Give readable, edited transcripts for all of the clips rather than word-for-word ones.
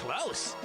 close.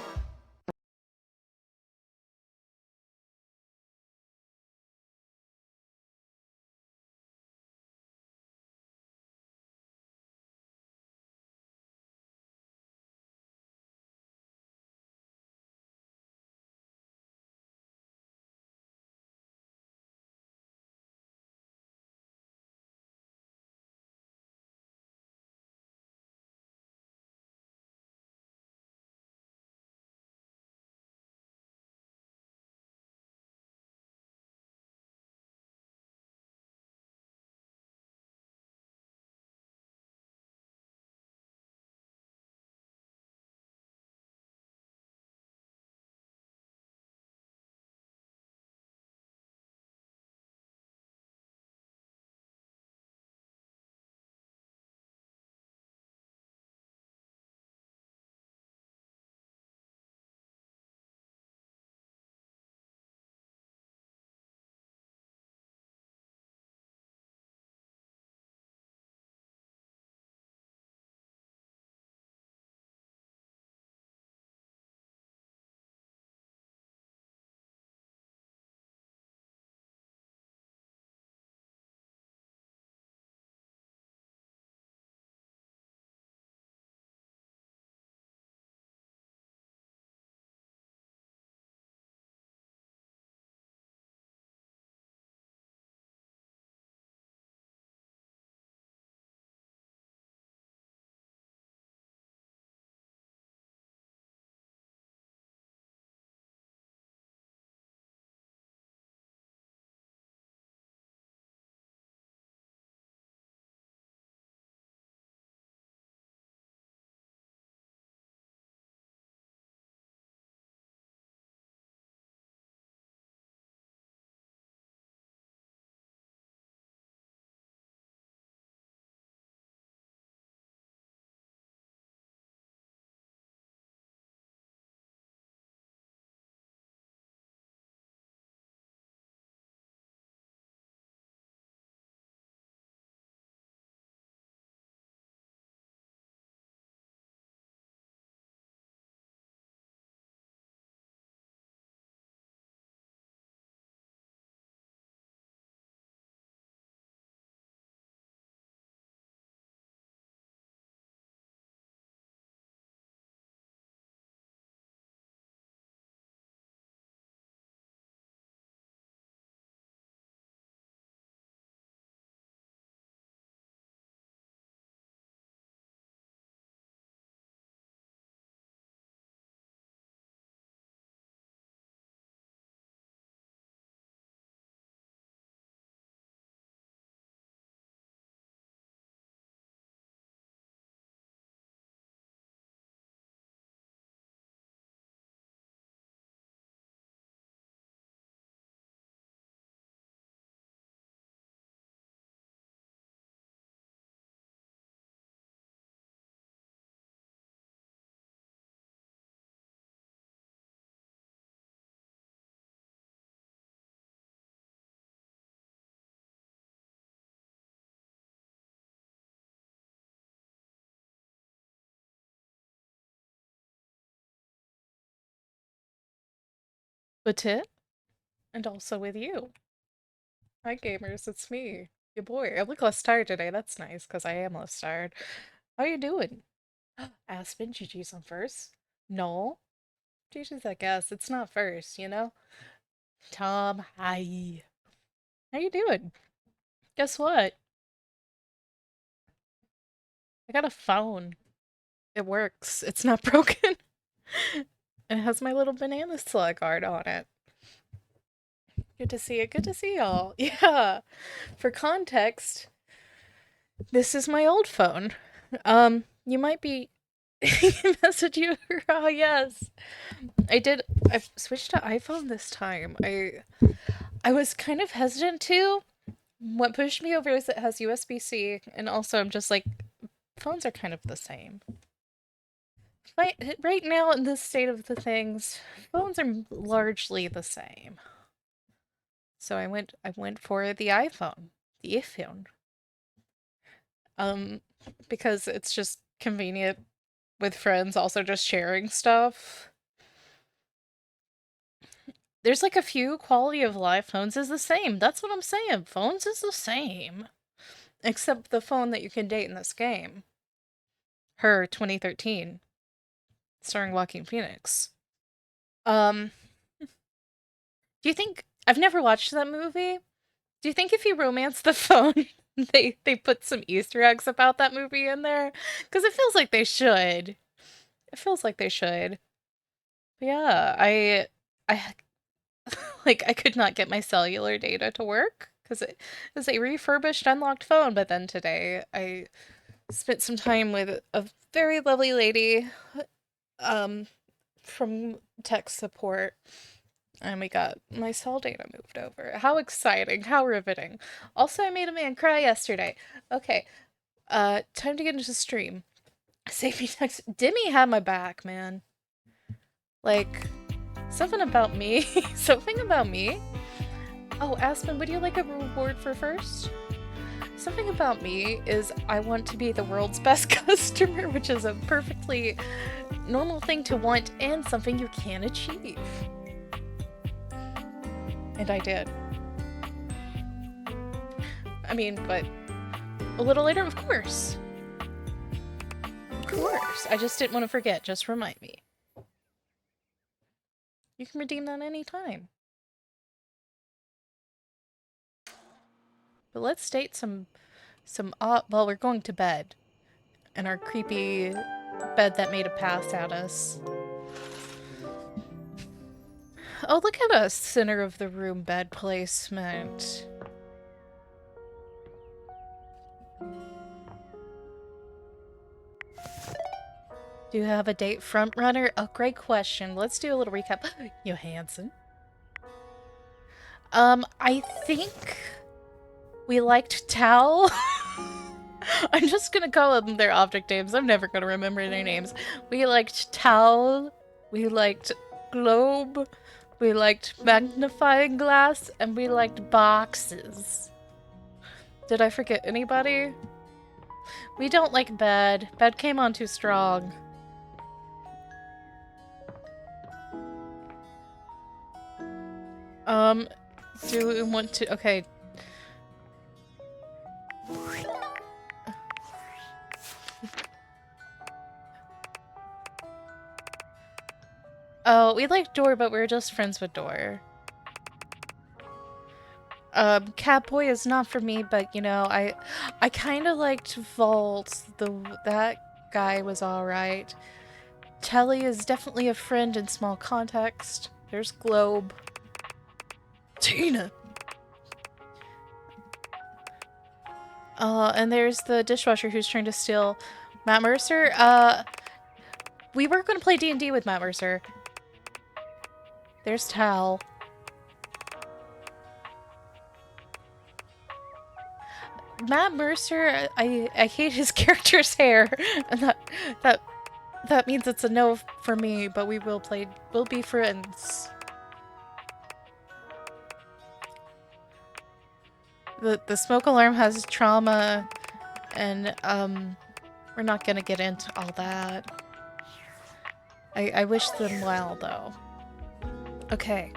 With it, and also with you. Hi, gamers, it's me, your boy. I look less tired today. That's nice, because I am less tired. How you doing? Aspen, GG's on first. No, GG's, I guess. It's not first, you know? Tom, hi. How you doing? Guess what? I got a phone. It works. It's not broken. It has my little banana slug art on it. Good to see you. Good to see y'all. Yeah. For context, this is my old phone. You might be message you. Oh yes, I did. I've switched to iPhone this time. I was kind of hesitant to. What pushed me over is it has USB-C, and also I'm just like, phones are kind of the same. Right now, in this state of the things, phones are largely the same. So I went for the iPhone, the iPhone, um, because it's just convenient. with friends, also just sharing stuff. There's like a few quality of life. Phones is the same. That's what I'm saying. Phones is the same. Except the phone that you can date in this game. Her 2013. Starring Joaquin Phoenix. Do you think I've never watched that movie? Do you think if you romance the phone, they put some Easter eggs about that movie in there? Because it feels like they should. It feels like they should. But yeah, I like I could not get my cellular data to work because it was a refurbished unlocked phone. But then today I spent some time with a very lovely lady, um, from tech support. And we got my cell data moved over. How exciting, how riveting. Also, I made a man cry yesterday. Okay, time to get into stream. Save me text. Dimmy had my back, man. Like, something about me. Something about me. Oh, Aspen, would you like a reward for first? Something about me is I want to be the world's best customer, which is a perfectly normal thing to want and something you can achieve. And I did. I mean, but a little later, of course. Of course. I just didn't want to forget. Just remind me. You can redeem that anytime. But let's state some well, we're going to bed. In our creepy bed that made a pass at us. Oh, look at us, center of the room bed placement. Do you have a date front runner? Oh, great question. Let's do a little recap. Johansson. I think we liked Tao. I'm just gonna call them their object names. I'm never gonna remember their names. We liked Towel. We liked Globe. We liked Magnifying Glass. And we liked Boxes. Did I forget anybody? We don't like Bed. Bed came on too strong. Do we want to... Okay. Oh, we like Door, but we're just friends with Door. Catboy is not for me, but you know, I kind of liked Vault. That guy was alright. Telly is definitely a friend in small context. There's Globe. Tina! And there's the dishwasher who's trying to steal Matt Mercer. We were going to play D&D with Matt Mercer. There's Tal. Matt Mercer, I hate his character's hair, and that means it's a no for me. But we'll be friends. The smoke alarm has trauma, and we're not gonna get into all that. I wish them well though. Okay.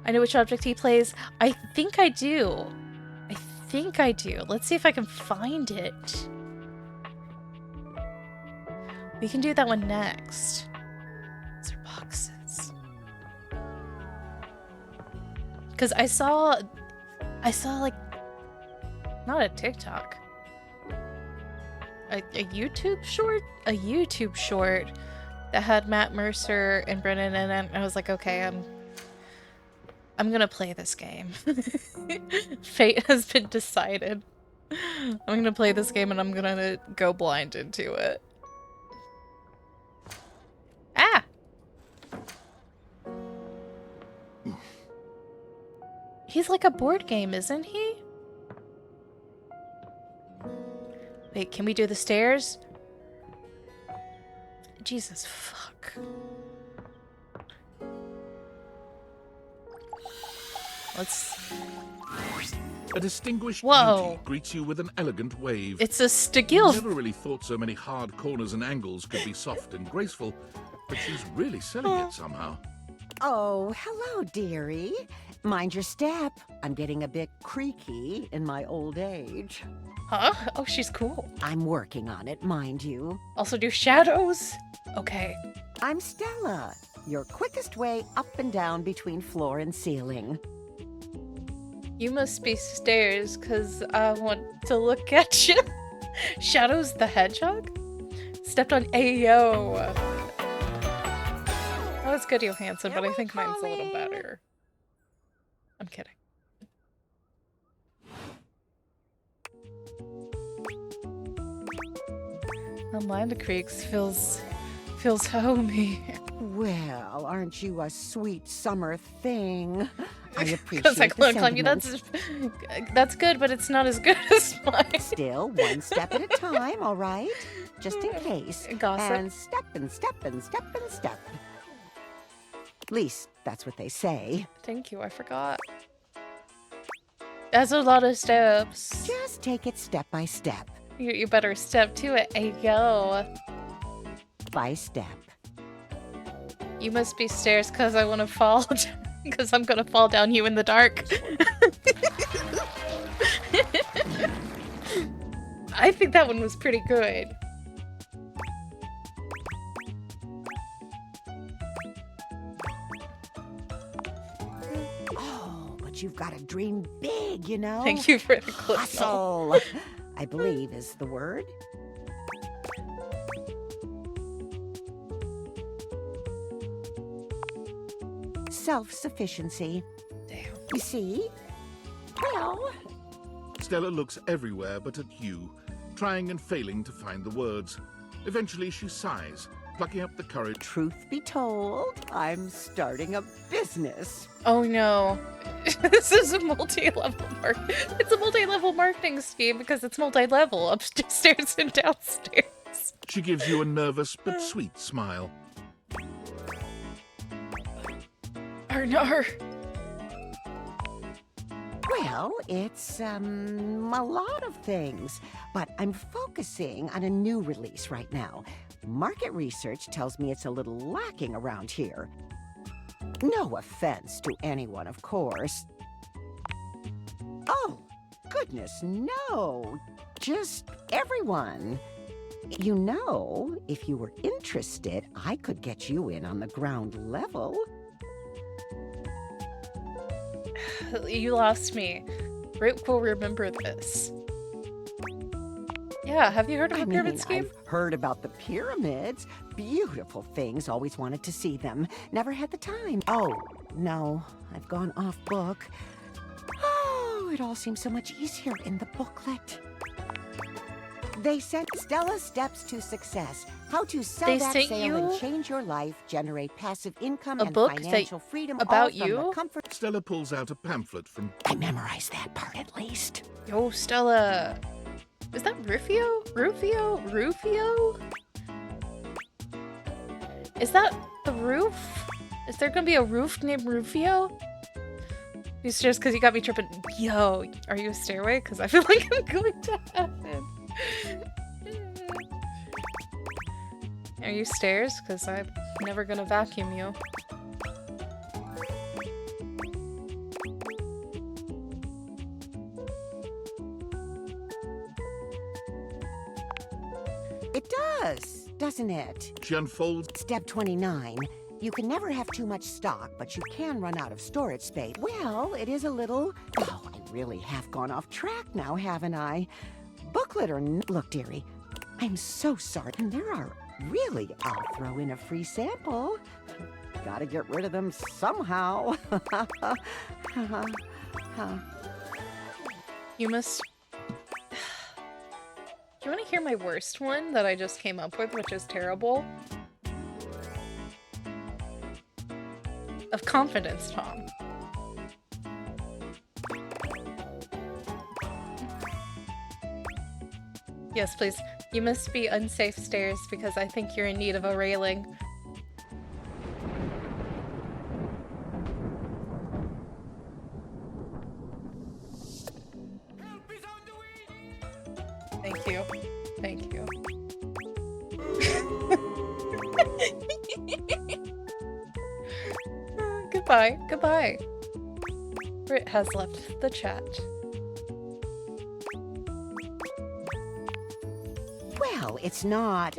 I know which object he plays. I think I do. I think I do. Let's see if I can find it. We can do that one next. These are boxes. Because I saw like, not a TikTok. A YouTube short? A YouTube short that had Matt Mercer and Brennan in it. I was like, okay, I'm gonna play this game. Fate has been decided. I'm gonna play this game and I'm gonna go blind into it. Ah! He's like a board game, isn't he? Wait, can we do the stairs? Jesus, fuck. Let's... A distinguished Whoa. beauty greets you with an elegant wave. It's a Stigil. Never really thought so many hard corners and angles could be soft and graceful, but she's really selling it somehow. Oh, hello, dearie. Mind your step. I'm getting a bit creaky in my old age. Huh? Oh, she's cool. I'm working on it, mind you. Also do shadows? Okay. I'm Stella, your quickest way up and down between floor and ceiling. You must be stairs, because I want to look at you. Shadows the Hedgehog? Stepped on Ayo. Oh, that's good, Johansson, but I think mine's a little better. I'm kidding. Land Creeks feels homey. Well, aren't you a sweet summer thing? I appreciate Because I the climb you. sentiment. That's good, but it's not as good as mine. Still, one step at a time, all right? Just in case. Gossip. And step and step and step and step. At least, that's what they say. Thank you, I forgot. That's a lot of steps. Just take it step by step. You better step to it. Ayo. By step. You must be stairs because I want to fall because I'm gonna fall down you in the dark. I think that one was pretty good. Oh, but you've got to dream big, you know? Thank you for the clip. Hustle, I believe is the word. Self-sufficiency. Damn. You see? Well, Stella looks everywhere but at you, trying and failing to find the words. Eventually she sighs, plucking up the courage. truth be told, I'm starting a business. Oh no. This is a multi-level It's a multi-level marketing scheme because it's multi-level upstairs and downstairs. She gives you a nervous but sweet smile. Arnar. Well, it's, a lot of things, but I'm focusing on a new release right now. Market research tells me it's a little lacking around here. No offense to anyone, of course. Oh, goodness, no. Just everyone. You know, if you were interested, I could get you in on the ground level. You lost me. Rick will remember this. Yeah, have you heard of a pyramid scheme? I've heard about the pyramids. Beautiful things, always wanted to see them. Never had the time. Oh, no, I've gone off book. Oh, it all seems so much easier in the booklet. They sent Stella Steps to Success. How to sell They that sent sale you and change your life, generate passive income a and book financial freedom about all from you? the comfort. Stella pulls out a pamphlet from... I memorized that part at least. Yo, Stella. Is that Rufio? Rufio? Is that the roof? Is there gonna be a roof named Rufio? These stairs because you got me tripping. Yo, are you a stairway? Because I feel like I'm going to happen. Are you stairs? Because I'm never gonna vacuum you. It does, doesn't it? She unfolds... Step 29. You can never have too much stock, but you can run out of storage space. Well, it is a little... Oh, I really have gone off track now, haven't I? Booklet or Look, dearie, I'm so sorry. And there are... Really, I'll throw in a free sample. Gotta get rid of them somehow. You must... Do you want to hear my worst one that I just came up with, which is terrible? Of confidence, Tom. Yes, please. You must be unsafe stairs because I think you're in need of a railing. Thank you. Thank you. Goodbye. Goodbye. Brit has left the chat. Well, it's not.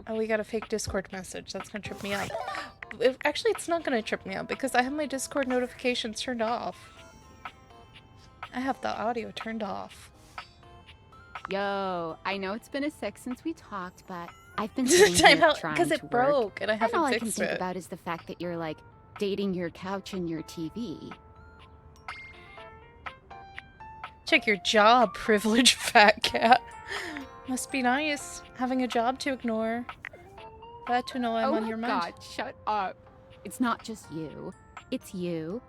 Oh, we got a fake Discord message. That's gonna trip me up. Actually, it's not gonna trip me up because I have my Discord notifications turned off. I have the audio turned off. Yo, I know it's been a sec since we talked, but I've been sitting here trying Because to it work, broke and I and haven't all I fixed can think it. about is the fact that you're like dating your couch and your TV. Check your job, privileged fat cat. Must be nice having a job to ignore. Glad to know I'm on your mind. Oh my god, shut up. It's not just you. It's you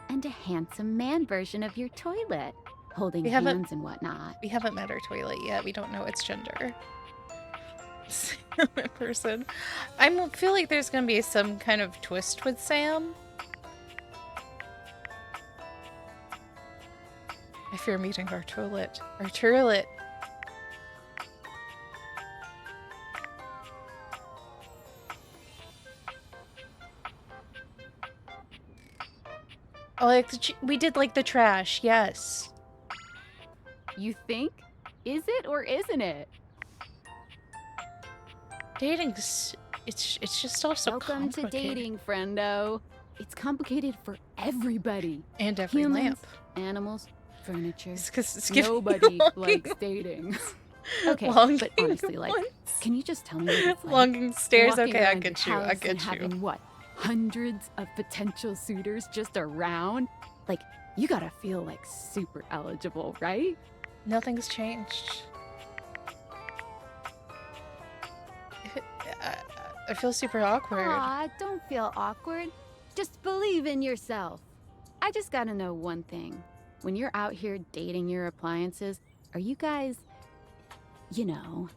and a handsome man version of your toilet, holding We haven't- hands and whatnot. We haven't met our toilet yet. We don't know its gender. Person. I feel like there's gonna be some kind of twist with Sam. I fear meeting our toilet. Our toilet. Oh, like we did like the trash. Yes. You think? Is it or isn't it? Dating's it's just also Welcome to complicated. dating, friendo. It's complicated for everybody. And every Humans, lamp. animals, furniture. It's 'cause it's giving Nobody longing likes dating. Okay, longing but honestly, like, ones. can you just tell me what it's like? Longing stares. Walking Okay, I around get your you. I house and get you. having what? Hundreds of potential suitors just around? Like, you gotta feel like super eligible, right? Nothing's changed. I feel super awkward. Aw, don't feel awkward. Just believe in yourself. I just gotta know one thing. When you're out here dating your appliances, are you guys, you know...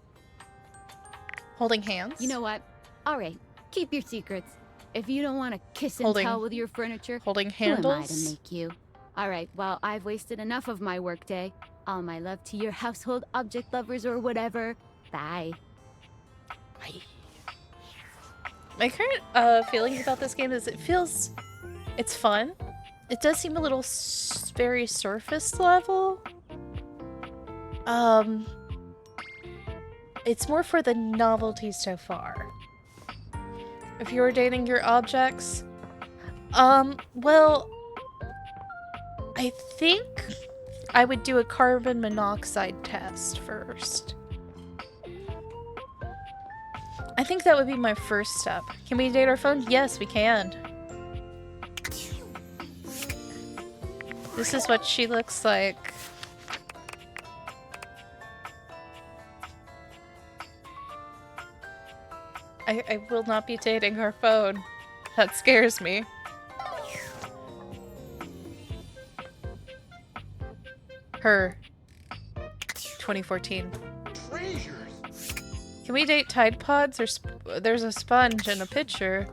Holding hands? You know what? All right, keep your secrets. If you don't want to kiss and Holding- tell with your furniture, Holding who am I to handles? make you? All right, well, I've wasted enough of my workday. All my love to your household object lovers or whatever. Bye. Bye. My current feeling about this game is it's fun. It does seem a little very surface level. It's more for the novelty so far. If you were dating your objects, well, I think I would do a carbon monoxide test first. I think that would be my first step. Can we date our phone? Yes, we can. This is what she looks like. I will not be dating her phone. That scares me. Her. 2014. Can we date Tide Pods? There's a sponge and a pitcher.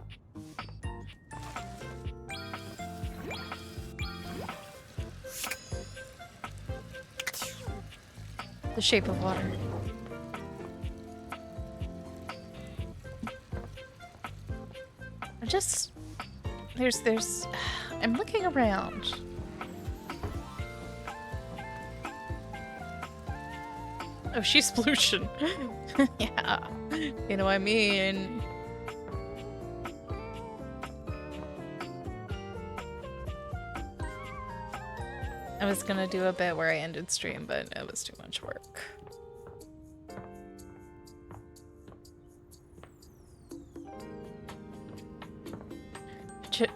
The Shape of Water. I'm looking around. Oh, she's pollution. Yeah. You know what I mean? I was gonna do a bit where I ended stream, but it was too much work.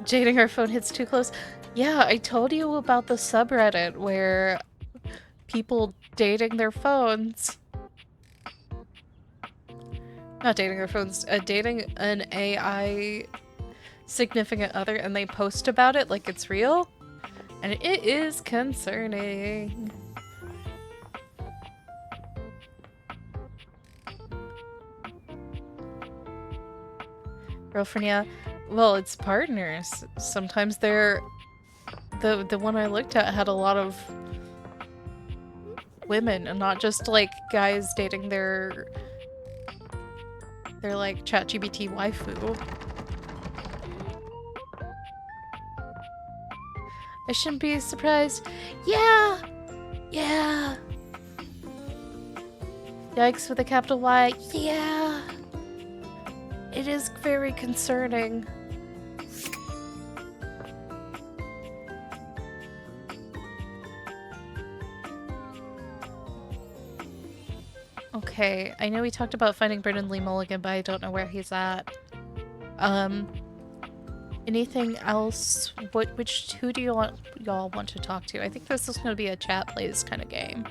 Dating her phone hits too close. Yeah, I told you about the subreddit where people dating their phones. Not dating their phones, dating an AI significant other, and they post about it like it's real. And it is concerning. Girlfriend, yeah. Well, it's partners. Sometimes they're... The one I looked at had a lot of women and not just like guys dating their like ChatGPT waifu. I shouldn't be surprised. Yeah! Yeah! Yikes with a capital Y. Yeah! It is very concerning. Okay, I know we talked about finding Brendan Lee Mulligan, but I don't know where he's at. Anything else? Who do y'all want to talk to? I think this is gonna be a chat plays kind of game.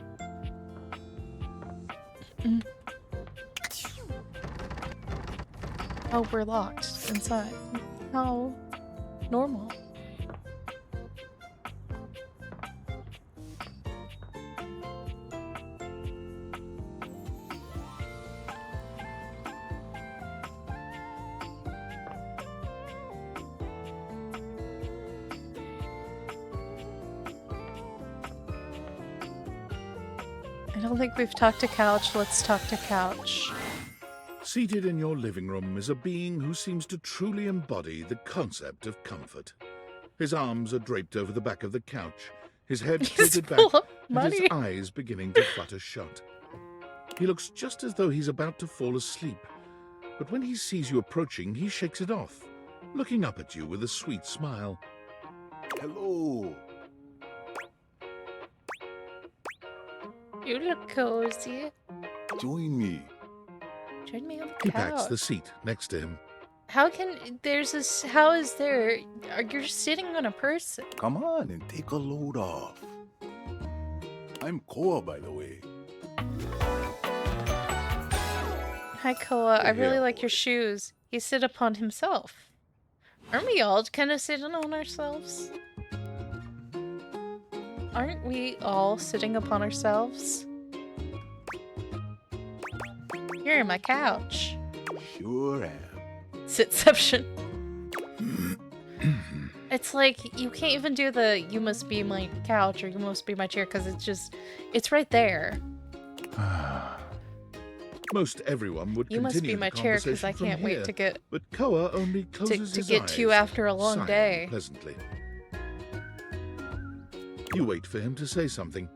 Oh, we're locked inside. How normal. I don't think we've talked to Couch. Let's talk to Couch. Seated in your living room is a being who seems to truly embody the concept of comfort. His arms are draped over the back of the couch, his head tilted back, and his eyes beginning to flutter shut. He looks just as though he's about to fall asleep, but when he sees you approaching, he shakes it off, looking up at you with a sweet smile. Hello. You look cozy. Join me. Join me on the He couch. pats the seat next to him. How can there's this? How is there? You're sitting on a person. Come on and take a load off. I'm Koa, by the way. Hi, Koa. I really Yeah, like your boy. shoes. He sit upon himself. Aren't we all kind of sitting on ourselves? Aren't we all sitting upon ourselves? You're in my couch. Sure am. Sitception. It's like, you can't even do the you must be my couch or you must be my chair because it's right there. Most everyone would You must continue be my the chair because I conversation from can't wait here, to get but Koa only closes his get eyes, to you after a long sighing day. pleasantly. You wait for him to say something,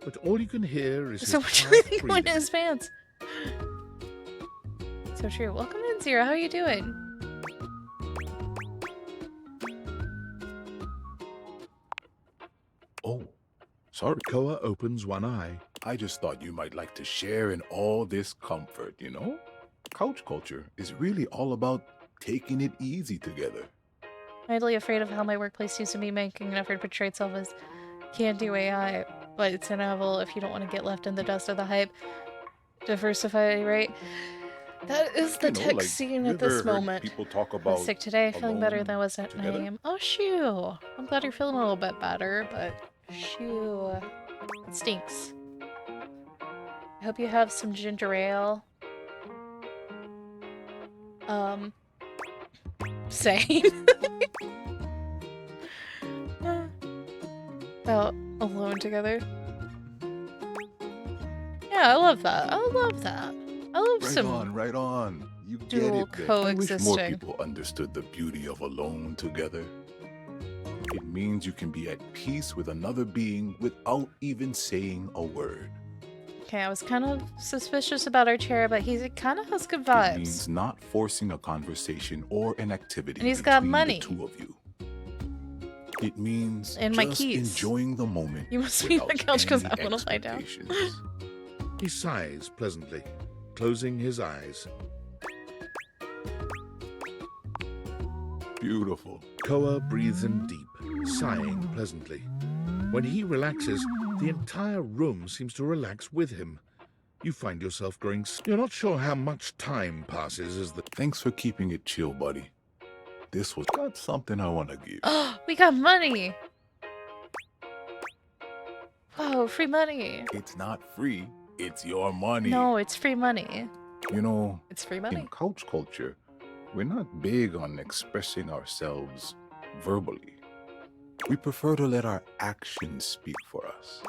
but all you can hear is So his much quiet going in breathing. his pants. So true. Welcome in, Zero. How are you doing? Oh, sorry. Koa opens one eye. I just thought you might like to share in all this comfort, you know? Couch culture is really all about taking it easy together. Idly afraid of how my workplace seems to be making an effort to portray itself as can-do AI, but it's inevitable if you don't want to get left in the dust of the hype. Diversify, right? That is the You know, tech like, scene you at this ever heard moment. people talk I'm about sick today, feeling better alone than I was at together? 9 a.m. Oh, shoo! I'm glad you're feeling a little bit better, but shoo. It stinks. I hope you have some ginger ale. Same. About alone together. Yeah, I love that. I love that. I love Right some on, right on. You get dual it. Vic. I wish more coexisting. people understood the beauty of alone together. It means you can be at peace with another being without even saying a word. Okay, I was kind of suspicious about our chair, but he kind of has good It vibes. means not forcing a conversation or an activity And he's got between money. the two of you. It means And my just keys. enjoying the moment. You must be on the without couch 'cause any I wanna lie down. expectations. He sighs pleasantly, closing his eyes. Beautiful. Koa breathes in deep, sighing pleasantly. When he relaxes, the entire room seems to relax with him. You find yourself growing... You're not sure how much time passes as the... Thanks for keeping it chill, buddy. This was got something I want to give. Oh, we got money! Whoa, free money! It's not free. It's your money. No, it's free money. You know, It's free in money. couch culture, we're not big on expressing ourselves verbally. We prefer to let our actions speak for us.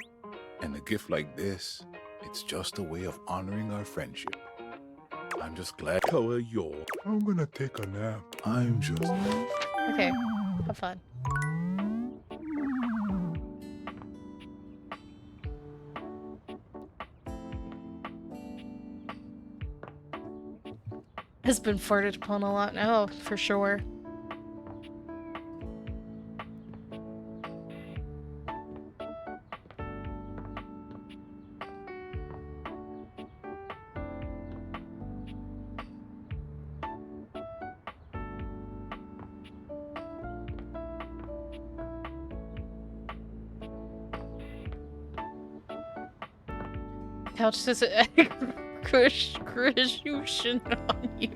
And a gift like this, it's just a way of honoring our friendship. I'm just glad. Koa yaw. I'm gonna take a nap. I'm just. Okay, have fun. Has been farted upon a lot now, for sure. Couch says cruciation on you.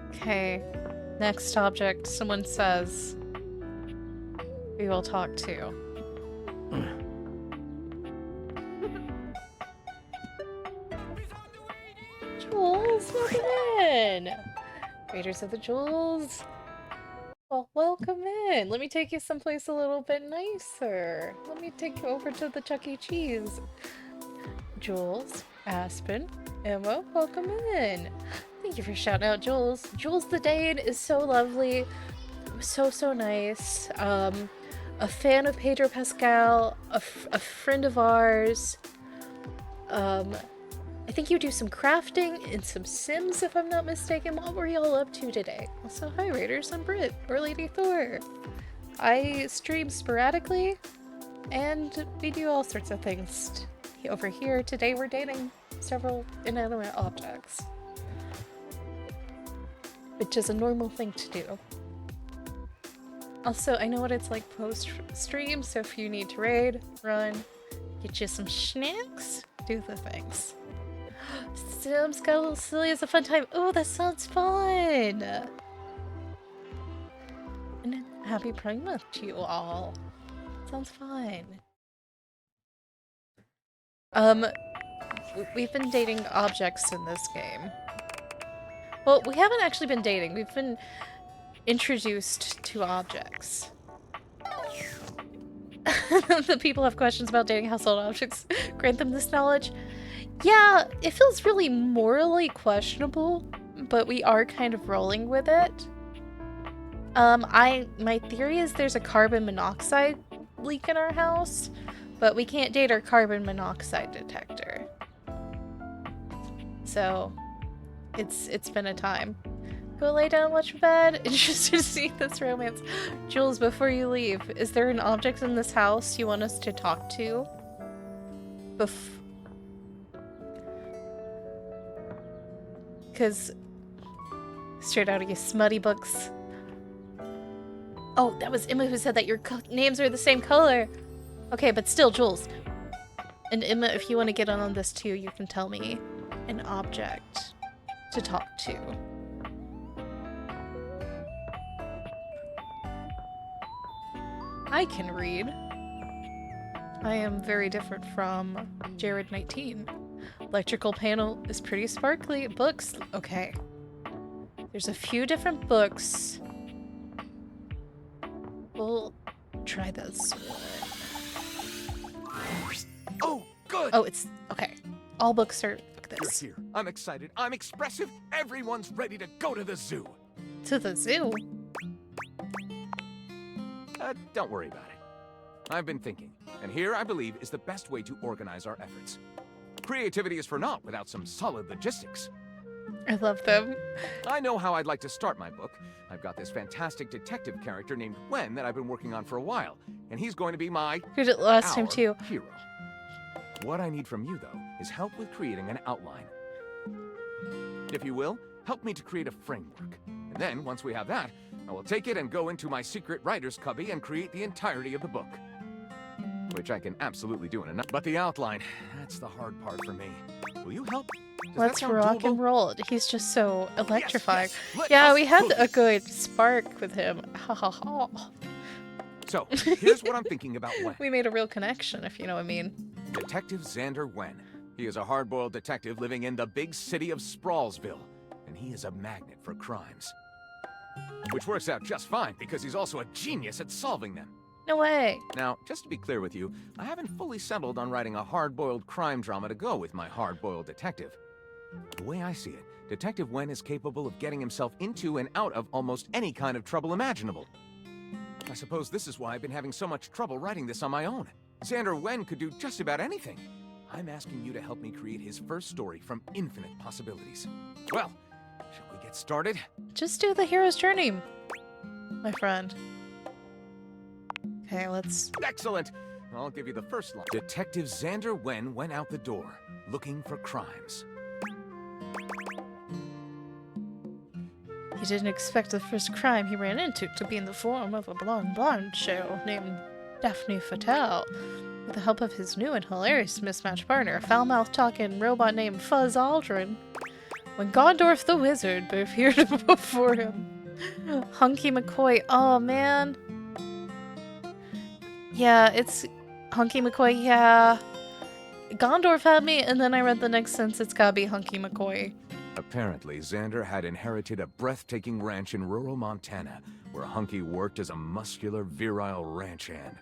Okay, next object someone says we will talk to. Jules, welcome in! Raiders of the Jewels. Well, welcome in. Let me take you someplace a little bit nicer. Let me take you over to the Chuck E. Cheese. Jules, Aspen, Emma, welcome in. Thank you for shouting out Jules. Jules the Dane is so lovely. So nice. A fan of Pedro Pascal, a friend of ours. I think you do some crafting and some Sims, if I'm not mistaken. What were y'all up to today? Also, hi Raiders, I'm Britt, or Lady Thor. I stream sporadically, and we do all sorts of things over here. Today we're dating several inanimate objects, which is a normal thing to do. Also, I know what it's like post-stream, so if you need to raid, run, get you some snacks, do the things. Sims got a little silly as a fun time. Oh, that sounds fun! And happy Prime Month to you all. Sounds fun. We've been dating objects in this game. Well, we haven't actually been dating. We've been introduced to objects. The people have questions about dating household objects. Grant them this knowledge. Yeah, it feels really morally questionable, but we are kind of rolling with it. My theory is there's a carbon monoxide leak in our house, but we can't date our carbon monoxide detector. So, it's been a time. Go lay down and watch bed. Interested to see this romance. Jules, before you leave, is there an object in this house you want us to talk to? Because straight out of your smutty books. Oh, that was Emma who said that your names are the same color. Okay, but still, Jules. And Emma, if you want to get on this too, you can tell me an object to talk to. I can read. I am very different from Jared 19. Electrical panel is pretty sparkly. Books, okay. There's a few different books. We'll try this one. Oh, good! Oh, it's, okay. All books are like this. You're here. I'm excited. I'm expressive. Everyone's ready to go to the zoo. To the zoo? Don't worry about it. I've been thinking, and here, I believe, is the best way to organize our efforts. Creativity is for naught without some solid logistics. I love them. I know how I'd like to start my book. I've got this fantastic detective character named Gwen that I've been working on for a while, and he's going to be my Did it last time our too. hero. What I need from you, though, is help with creating an outline. If you will, help me to create a framework. And then, once we have that, I will take it and go into my secret writer's cubby and create the entirety of the book. Which I can absolutely do in enough. But the outline, that's the hard part for me. Will you help? Does that Let's sound rock doable? and roll. He's just so electrifying. Yes, yes. Let Yeah, us we had move. a good spark with him. Ha ha ha. So, here's what I'm thinking about Wen. We made a real connection, if you know what I mean. Detective Xander Wen. He is a hard-boiled detective living in the big city of Sprawlsville, and he is a magnet for crimes. Which works out just fine, because he's also a genius at solving them. No way. Now, just to be clear with you, I haven't fully settled on writing a hard-boiled crime drama to go with my hard-boiled detective. The way I see it, Detective Wen is capable of getting himself into and out of almost any kind of trouble imaginable. I suppose this is why I've been having so much trouble writing this on my own. Xander Wen could do just about anything. I'm asking you to help me create his first story from infinite possibilities. Well, shall we get started? Just do the hero's journey, my friend. Okay, let's... Excellent! I'll give you the first line. Detective Xander Wen went out the door, looking for crimes. He didn't expect the first crime he ran into to be in the form of a blonde show named Daphne Fatale. With the help of his new and hilarious mismatched partner, a foul-mouthed talking robot named Fuzz Aldrin. When Gondorf the Wizard appeared before him. Hunky McCoy. Oh, man. Yeah, it's Hunky McCoy. Yeah. Gondorf had me, and then I read the next sentence. It's gotta be Hunky McCoy. Apparently, Xander had inherited a breathtaking ranch in rural Montana, where Hunky worked as a muscular, virile ranch hand.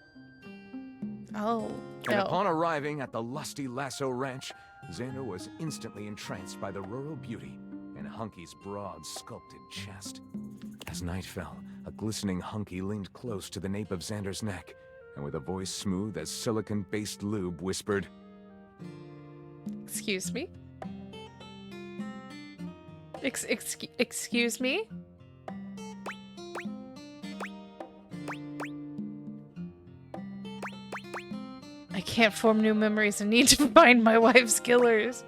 Oh, And no. upon arriving at the lusty Lasso Ranch, Xander was instantly entranced by the rural beauty and Hunky's broad, sculpted chest. As night fell, a glistening Hunky leaned close to the nape of Xander's neck, and with a voice smooth as silicon-based lube, whispered, Excuse me? Excuse me? I can't form new memories and need to find my wife's killers.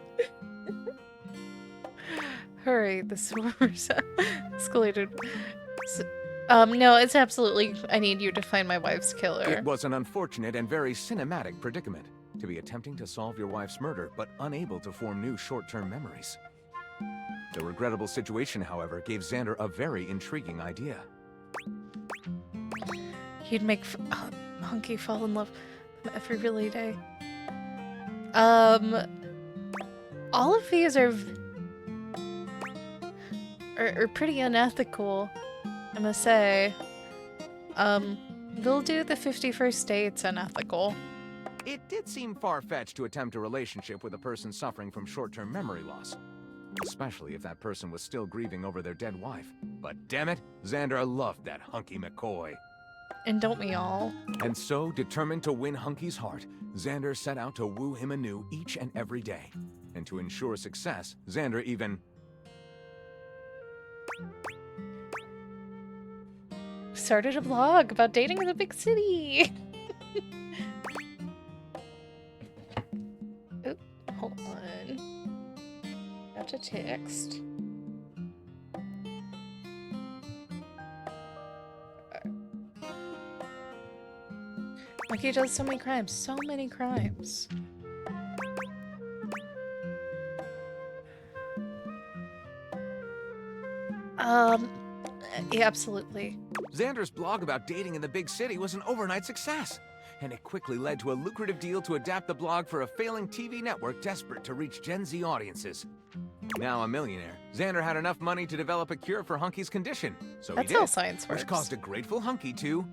Hurry, the sewers escalated. No, it's absolutely, I need you to find my wife's killer. It was an unfortunate and very cinematic predicament, to be attempting to solve your wife's murder, but unable to form new short-term memories. The regrettable situation, however, gave Xander a very intriguing idea. He'd make Hunky fall in love every really day. All of these are pretty unethical, I must say. They'll do the 51st dates unethical. It did seem far-fetched to attempt a relationship with a person suffering from short-term memory loss, especially if that person was still grieving over their dead wife. But damn it, Xander loved that Hunky McCoy. And don't we all? And so, determined to win Hunky's heart, Xander set out to woo him anew each and every day. And to ensure success, Xander even... started a blog about dating in the big city. Oop, hold on. Got to text. Like he does so many crimes. So many crimes. Yeah, absolutely. Xander's blog about dating in the big city was an overnight success, and it quickly led to a lucrative deal to adapt the blog for a failing TV network desperate to reach Gen Z audiences. Now a millionaire, Xander had enough money to develop a cure for Hunky's condition, so That's he did, how science works. which caused a grateful Hunky to...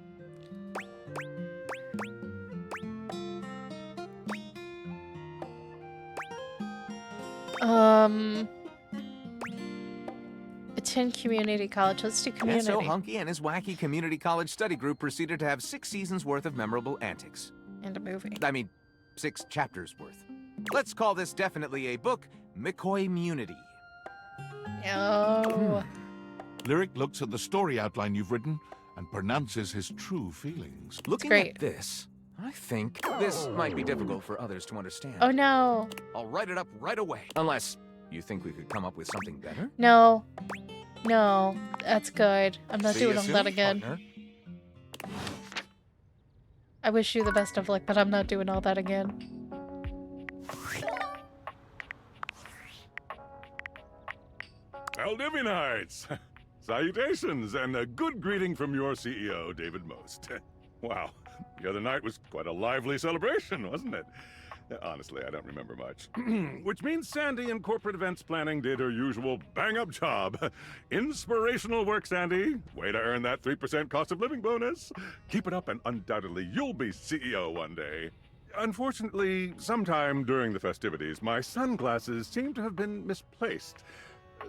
Attend community college. Let's do community. And so Hunky and his wacky community college study group proceeded to have 6 seasons worth of memorable antics. And a movie. I mean, 6 chapters worth. Let's call this definitely a book, McCoy-munity. Oh. Lyric looks at the story outline you've written and pronounces his true feelings. Looking great. at this, I think this might be difficult for others to understand. Oh no. I'll write it up right away. Unless you think we could come up with something better? No. No. That's good. I'm not See doing you all soon, that again. partner. I wish you the best of luck, but I'm not doing all that again. Aldivinites! Salutations, and a good greeting from your CEO, David Most. Wow, the other night was quite a lively celebration, wasn't it? Honestly, I don't remember much. Which means Sandy in corporate events planning did her usual bang-up job. Inspirational work, Sandy. Way to earn that 3% cost of living bonus. Keep it up and undoubtedly you'll be CEO one day. Unfortunately, sometime during the festivities, my sunglasses seem to have been misplaced.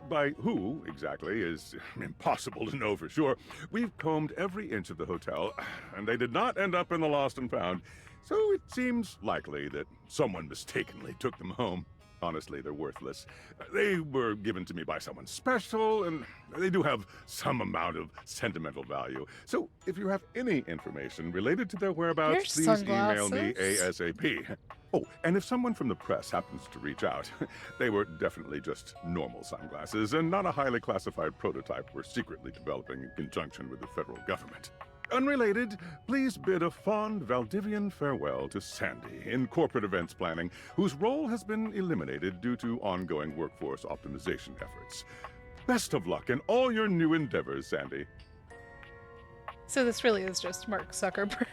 By who, exactly, is impossible to know for sure. We've combed every inch of the hotel, and they did not end up in the lost and found. So it seems likely that someone mistakenly took them home. Honestly, they're worthless. They were given to me by someone special, and they do have some amount of sentimental value. So if you have any information related to their whereabouts, Your please email me sunglasses. ASAP. Oh, and if someone from the press happens to reach out, they were definitely just normal sunglasses and not a highly classified prototype we're secretly developing in conjunction with the federal government. Unrelated, please bid a fond Valdivian farewell to Sandy in corporate events planning, whose role has been eliminated due to ongoing workforce optimization efforts. Best of luck in all your new endeavors, Sandy. So this really is just Mark Zuckerberg.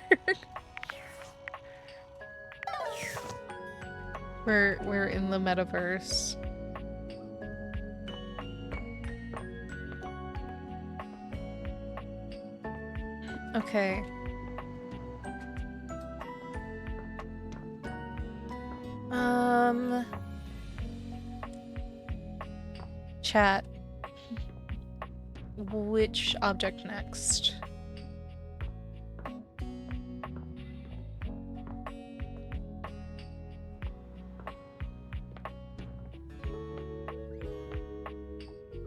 We're in the metaverse. Okay. Chat. Which object next?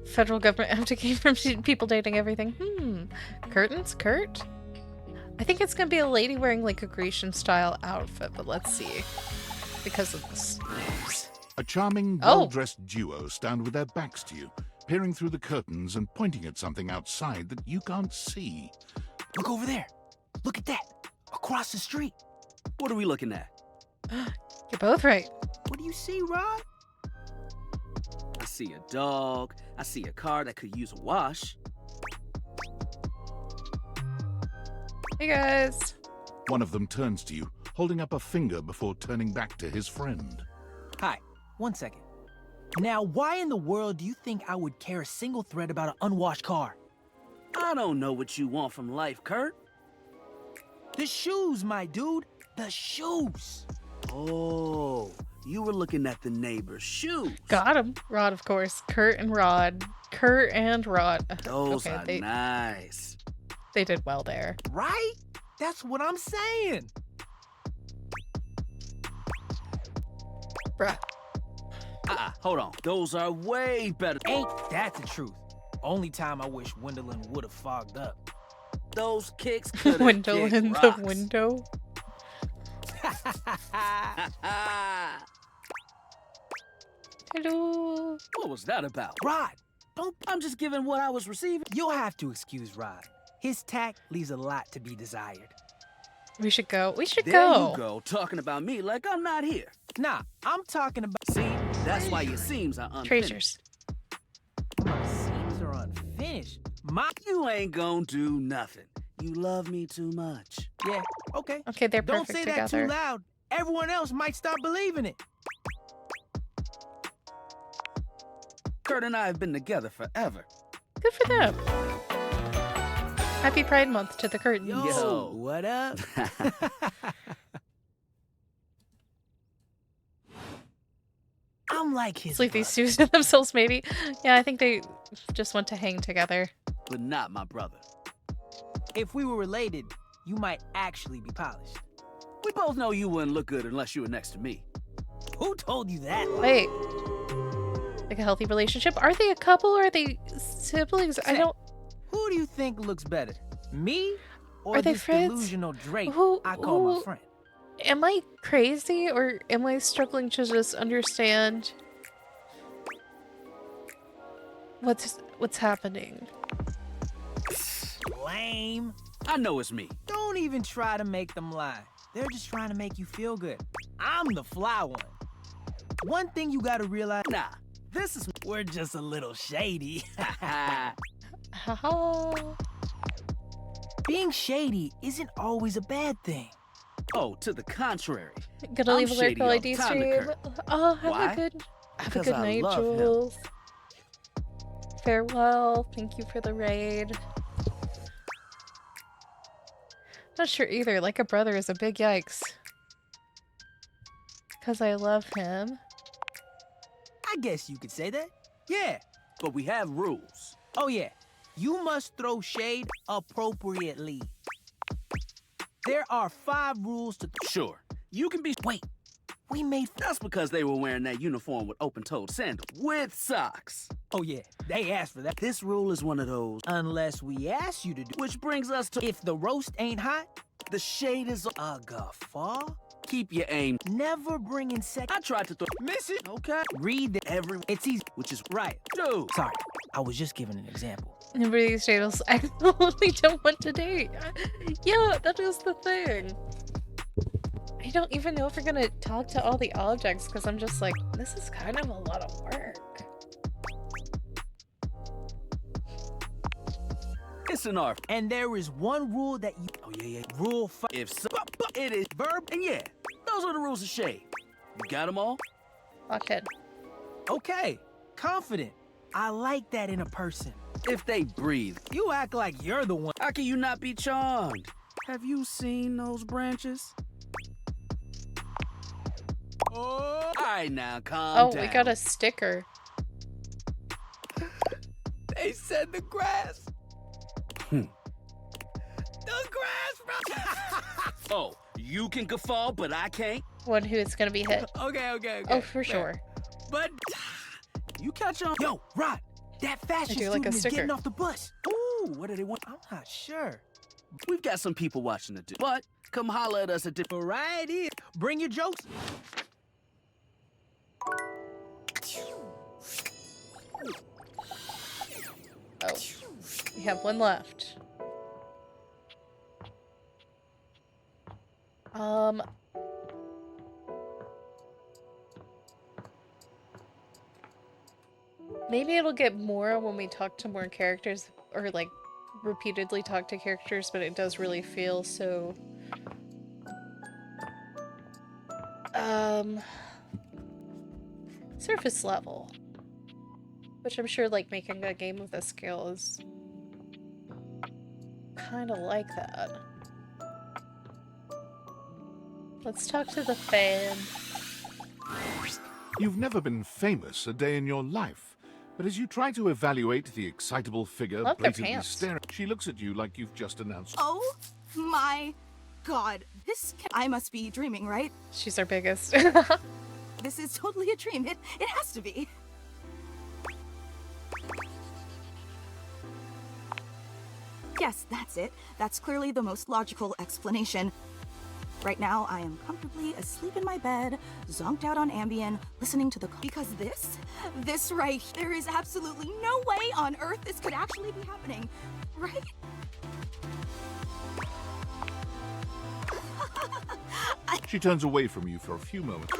Federal government abdicating from people dating everything. Curtains? Kurt? I think it's gonna be a lady wearing like a Grecian style outfit, but let's see. Because of the sleeves. A charming, well-dressed duo stand with their backs to you, peering through the curtains and pointing at something outside that you can't see. Look over there. Look at that. Across the street. What are we looking at? You're both right. What do you see, Rod? I see a dog. I see a car that could use a wash. Hey guys. One of them turns to you, holding up a finger before turning back to his friend. Hi, 1 second. Now, why in the world do you think I would care a single thread about an unwashed car? I don't know what you want from life, Kurt. The shoes, my dude. The shoes. Oh, you were looking at the neighbor's shoes. Got him. Rod, of course. Kurt and Rod. Kurt and Rod. Those okay, are nice. They did well there. Right? That's what I'm saying. Bruh. Hold on. Those are way better. Ain't that the truth? Only time I wish Wendolyn would have fogged up. Those kicks could have Window kicked in the rocks. window. Hello. What was that about? Rod, don't. I'm just giving what I was receiving. You'll have to excuse Rod. His tact leaves a lot to be desired. We should go. We should There go. you go, talking about me like I'm not here. Nah, I'm talking about. See, that's why your seams are unfinished. Treasures. My seams are unfinished. You ain't gonna do nothing. You love me too much. Yeah, okay. Okay, they're Don't perfect say together. that too loud. Everyone else might start believing it. Kurt and I have been together forever. Good for them. Happy Pride Month to the curtains. Yo, what up? I'm like his Sleep these brother. two to themselves, maybe. Yeah, I think they just want to hang together. But not my brother. If we were related, you might actually be polished. We both know you wouldn't look good unless you were next to me. Who told you that? Wait. Like a healthy relationship? Are they a couple or are they siblings? I Say, don't... Who do you think looks better? Me or Are they this friends? delusional Drake Who- I call my who- friend? Am I crazy or am I struggling to just understand what's happening? Lame. I know it's me. Don't even try to make them lie. They're just trying to make you feel good. I'm the fly one. One thing you gotta realize, Nah, this is... we're just a little shady. Haha. Being shady isn't always a bad thing. Oh, to the contrary. Gonna I'm leave a shady lyrical all the ID time to stream. Kurt. Oh, have Why? a good Because I night, love him. Jules. Farewell. Thank you for the raid. Not sure either. Like a brother is a big yikes. Because I love him. I guess you could say that. Yeah. But we have rules. Oh yeah. You must throw shade appropriately. There are 5 rules to... Sure, you can be... Wait. We made... That's because they were wearing that uniform with open-toed sandals with socks. Oh yeah. They asked for that. This rule is one of those. Unless we ask you to do... Which brings us to... If the roast ain't hot, The shade is... a guffaw. Keep your aim. Never bring in second... I tried to throw... Miss it. Okay. Read the... Every... It's easy. Which is... Right. Dude. Sorry. I was just giving an example. Remember these channels I only don't want to date. Yeah, that is the thing. I don't even know if we're gonna talk to all the objects because I'm just like, this is kind of a lot of work. It's an art. And there is one rule that you... Oh, yeah. Rule 5. If so... It is verb. And yeah, those are the rules of shade. You got them all? Lock in. Okay. Confident. I like that in a person. If they breathe. You act like you're the one. How can you not be charmed? Have you seen those branches? Oh. All right, now, calm Oh, down. we got a sticker. They said the grass. Hmm. The grass, bro. Oh, you can guffaw, but I can't? One who is gonna be hit. Okay. Oh, for Fair. sure. But You catch on. yo, Rod, that fashion do like a student is sticker. getting off the bus. Ooh, what do they want? I'm not sure. We've got some people watching it, but come holler at us at the... Variety. Bring your jokes. Oh, we have one left. Maybe it'll get more when we talk to more characters, or like repeatedly talk to characters, but it does really feel so surface level. Which I'm sure like making a game of this scale is kind of like that. Let's talk to the fan. You've never been famous a day in your life, but as you try to evaluate the excitable figure Love their blatantly pants. staring, she looks at you like you've just announced. Oh my god. I must be dreaming, right? She's our biggest. This is totally a dream. It has to be. Yes, that's it. That's clearly the most logical explanation. Right now, I am comfortably asleep in my bed, zonked out on Ambien, listening to the... Because this right, there is absolutely no way on Earth this could actually be happening, right? She turns away from you for a few moments.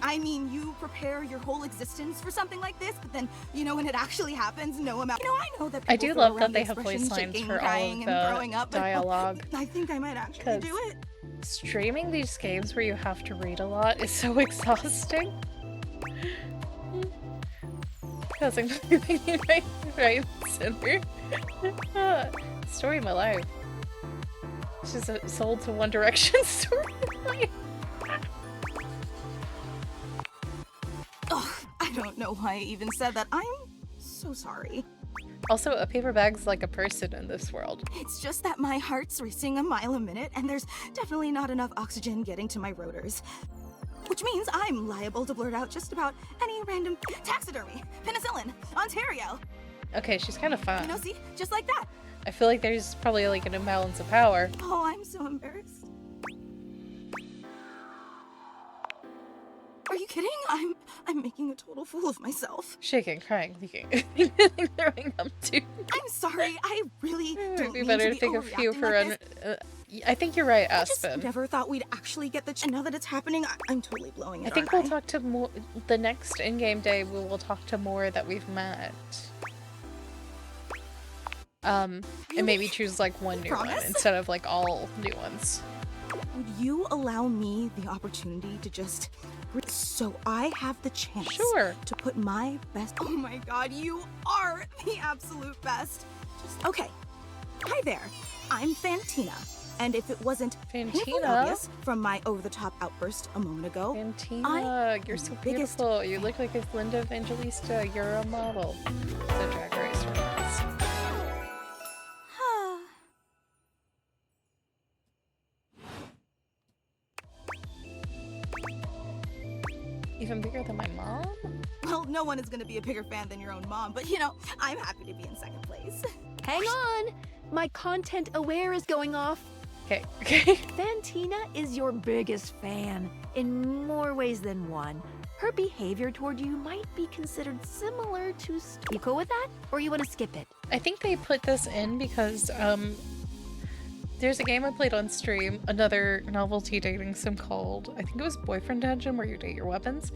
I mean, you prepare your whole existence for something like this, but then, you know, when it actually happens, no amount... You know, I know that I people do throw love that around the they have voice expression lines shaking, for all crying, of and the throwing up, but dialogue. I think I might actually 'Cause do it. Streaming these games where you have to read a lot is so exhausting. Because I'm thinking right center. Story of my life. It's just a sold to One Direction story of my life. Ugh, I don't know why I even said that. I'm so sorry. Also, a paper bag's like a person in this world. It's just that my heart's racing a mile a minute, and there's definitely not enough oxygen getting to my rotors. Which means I'm liable to blurt out just about any random taxidermy, penicillin, Ontario. Okay, she's kind of fun. You know, see? Just like that. I feel like there's probably like an imbalance of power. Oh, I'm so embarrassed. Are you kidding? I'm making a total fool of myself. Shaking, crying, leaking, throwing up too. I'm sorry. I really It don't would be mean better to to take a overreacting few for like an. this. I think you're right, I just Aspen. never thought we'd actually get the. And now that it's happening, I'm totally blowing it. I think aren't we'll talk to more. The next in-game day, we will talk to more that we've met. And maybe choose like one new one Promise? instead of like all new ones. Would you allow me the opportunity to just... So I have the chance Sure. to put my best... Oh my god, you are the absolute best. Okay. Hi there. I'm Fantina. And if it wasn't painfully Fantina? obvious from my over-the-top outburst a moment ago, Fantina, you're so biggest beautiful. You look like a Linda Evangelista. You're a model. The Drag Race reference. Even bigger than my mom? Well, no one is going to be a bigger fan than your own mom, but you know, I'm happy to be in second place. Hang on! My content aware is going off. Okay, okay. Fantina is your biggest fan, in more ways than one. Her behavior toward you might be considered similar to... You cool with that? Or you want to skip it? I think they put this in because, there's a game I played on stream, another novelty dating sim called, I think it was Boyfriend Dungeon, where you date your weapons.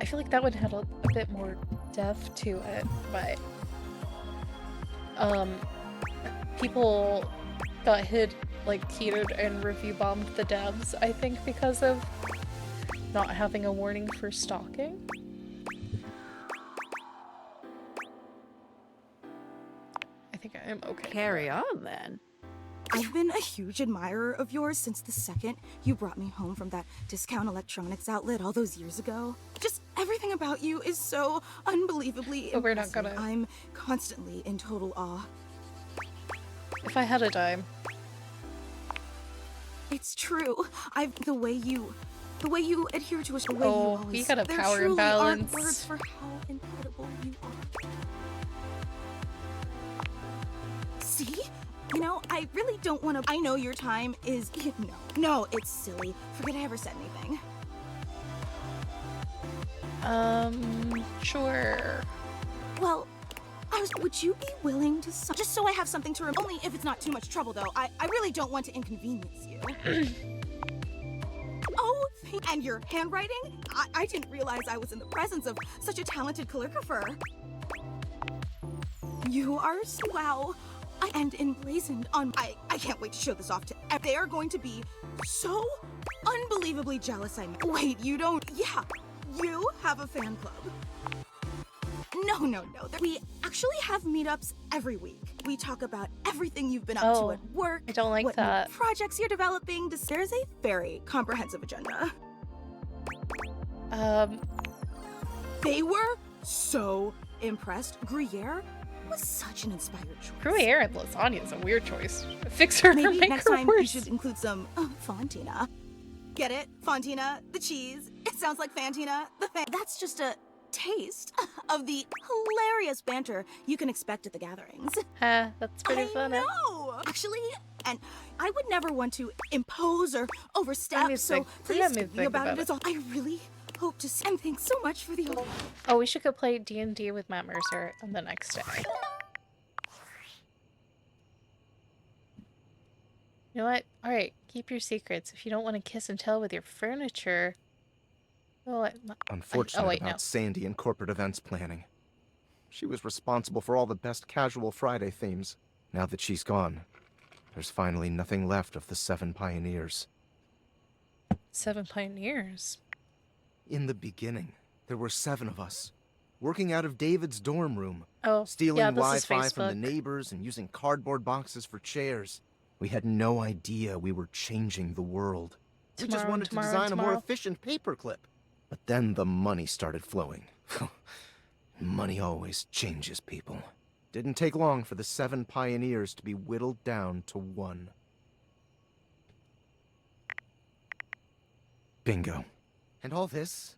I feel like that one had a bit more depth to it, but people got heated and review bombed the devs, I think, because of not having a warning for stalking. I think I am okay. Carry on, then. I've been a huge admirer of yours since the second you brought me home from that discount electronics outlet all those years ago. Just everything about you is so unbelievably But we're not impressive. gonna- I'm constantly in total awe. If I had a dime. It's true. The way you adhere to us, the way you Oh, always... you got a there power truly imbalance. aren't words for how incredible you are. See? You know, I really don't want to... I know your time is... No, it's silly. Forget I ever said anything. Sure. Well, would you be willing to... Just so I have something to remember. Only if it's not too much trouble, though. I really don't want to inconvenience you. Oh, and your handwriting? I didn't realize I was in the presence of such a talented calligrapher. You are... Wow. And emblazoned on... I can't wait to show this off to... They are going to be so unbelievably jealous. Wait, you don't... Yeah, you have a fan club. No. We actually have meetups every week. We talk about everything you've been up to at work. I don't like what that. New projects you're developing. There's a very comprehensive agenda. They were so impressed. Gruyere was such an inspired choice. Gruyere and lasagna is a weird choice. Fix her or Maybe make next her time you worse. should include some Fontina. Get it? Fontina, the cheese. It sounds like Fantina, the fan. That's just a taste of the hilarious banter you can expect at the gatherings. That's pretty funny. No, actually, and I would never want to impose or overstep. Let me So think- please let me think think about about it as all. I really hope to see. And thanks so much for the. Oh, we should go play D&D with Matt Mercer on the next day. You know what? Alright, keep your secrets. If you don't want to kiss and tell with your furniture... Oh, Unfortunate about Sandy and corporate events planning. She was responsible for all the best casual Friday themes. Now that she's gone, there's finally nothing left of the 7 pioneers. 7 pioneers? In the beginning, there were 7 of us, working out of David's dorm room, Oh, stealing yeah, this is Wi-Fi from the Facebook. neighbors and using cardboard boxes for chairs. We had no idea we were changing the world. We just wanted to design a more efficient paperclip. But then the money started flowing. Money always changes people. Didn't take long for the 7 pioneers to be whittled down to 1. Bingo. And all this?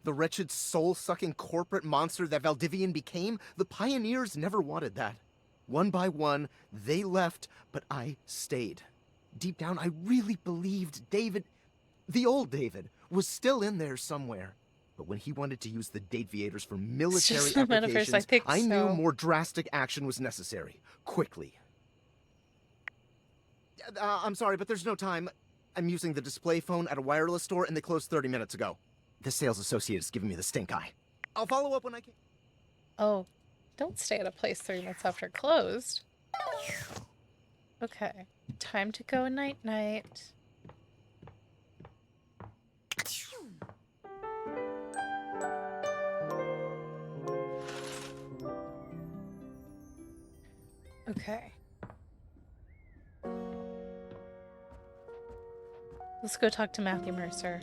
The wretched soul-sucking corporate monster that Valdivian became? The pioneers never wanted that. One by one, they left, but I stayed. Deep down, I really believed David, the old David, was still in there somewhere. But when he wanted to use the Dateviators for military just the metaverse, applications, I think knew so. more drastic action was necessary. Quickly. I'm sorry, but there's no time. I'm using the display phone at a wireless store, and they closed 30 minutes ago. The sales associate is giving me the stink eye. I'll follow up when I can. Oh, Don't stay at a place 3 months after it closed. Okay, time to go night-night. Okay. Let's go talk to Matthew Mercer.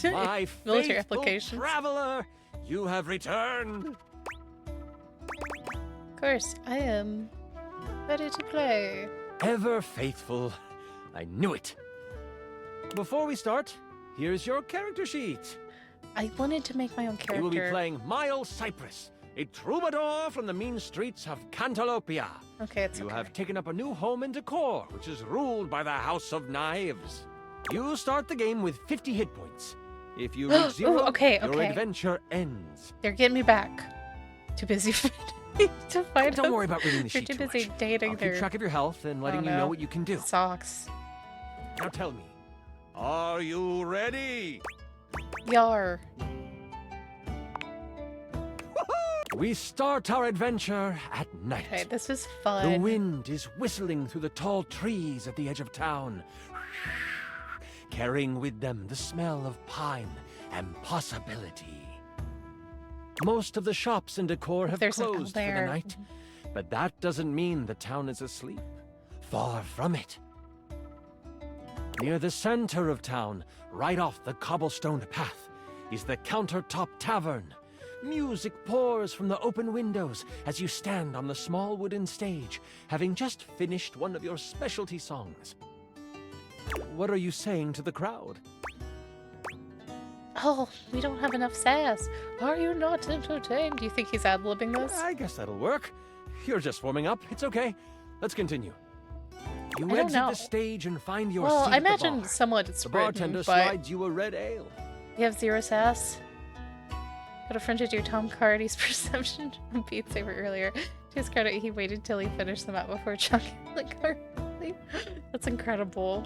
My military faithful applications. traveler, you have returned. Of course, I am ready to play. Ever faithful. I knew it. Before we start, here's your character sheet. I wanted to make my own character. You will be playing Miles Cypress, a troubadour from the mean streets of Cantalopia. Okay, it's You okay. have taken up a new home in Decor, which is ruled by the House of Knives. You start the game with 50 hit points. If you reach 0, okay, your okay. adventure ends. They're getting me back. Too busy to find Don't out. worry about reading the You're sheet too too busy much. dating I'll their keep track of your health and letting you know what you can do. socks. Now tell me, are you ready? Yar. We start our adventure at night. Okay, this is fun. The wind is whistling through the tall trees at the edge of town, carrying with them the smell of pine and possibility. Most of the shops in Decor have There's an owl closed for the there. night, but that doesn't mean the town is asleep. Far from it. Near the center of town, right off the cobblestone path, is the Countertop Tavern. Music pours from the open windows as you stand on the small wooden stage, having just finished one of your specialty songs. What are you saying to the crowd? Oh, we don't have enough sass. Are you not entertained? Do you think he's ad-libbing this? I guess that'll work. You're just warming up. It's okay. Let's continue. You I don't exit know. the stage and find your Well, seat I at the imagine bar. somewhat it's The written, bartender but slides you a red ale. you have 0 sass. Got a friend to do Tom Cardy's perception from Beat Saber earlier. To his credit, he waited till he finished them out before chucking the card. That's incredible.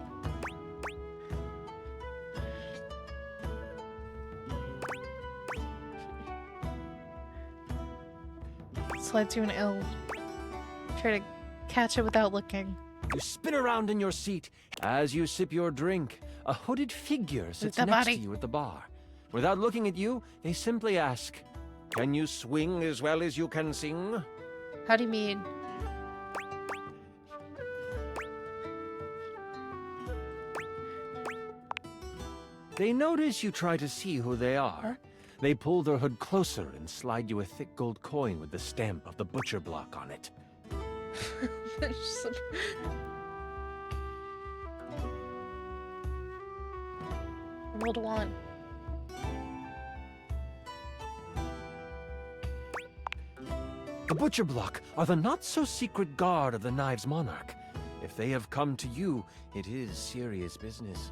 Slides you an L. Try to catch it without looking. You spin around in your seat. As you sip your drink, a hooded figure sits the next body. to you at the bar. Without looking at you, they simply ask, "Can you swing as well as you can sing?" How do you mean? They notice you try to see who they are. They pull their hood closer and slide you a thick gold coin with the stamp of the butcher block on it. Rolled a 1. The butcher block are the not-so-secret guard of the Knives Monarch. If they have come to you, it is serious business.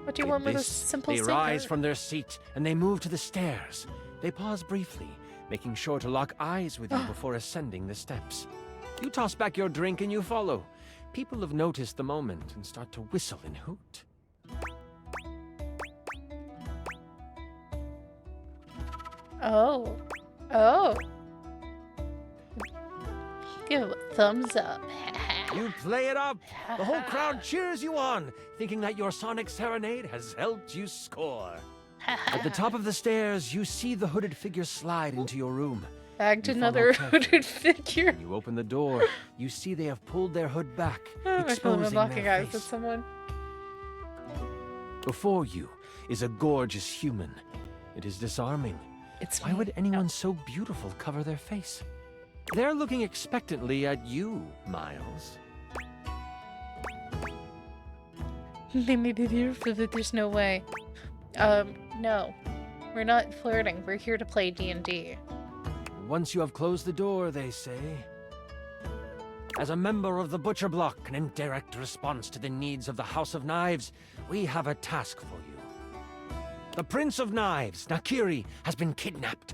What do you With want with a this, simple They sinker? rise from their seat and they move to the stairs. They pause briefly, making sure to lock eyes with you before ascending the steps. You toss back your drink and you follow. People have noticed the moment and start to whistle and hoot. Oh. Oh. Give him a thumbs up. You play it up. The whole crowd cheers you on, thinking that your sonic serenade has helped you score. At the top of the stairs, you see the hooded figure slide into your room. Bagged You another follow carefully. hooded figure. You open the door. You see they have pulled their hood back, I feel like I'm exposing unlocking their eyes at face. someone. Before you is a gorgeous human. It is disarming. It's Why me. would anyone so beautiful cover their face? They're looking expectantly at you, Miles. They may be beautiful, but there's no way. No. We're not flirting. We're here to play D&D. Once you have closed the door, they say. As a member of the Butcher Block and in direct response to the needs of the House of Knives, we have a task for you. The Prince of Knives, Nakiri, has been kidnapped.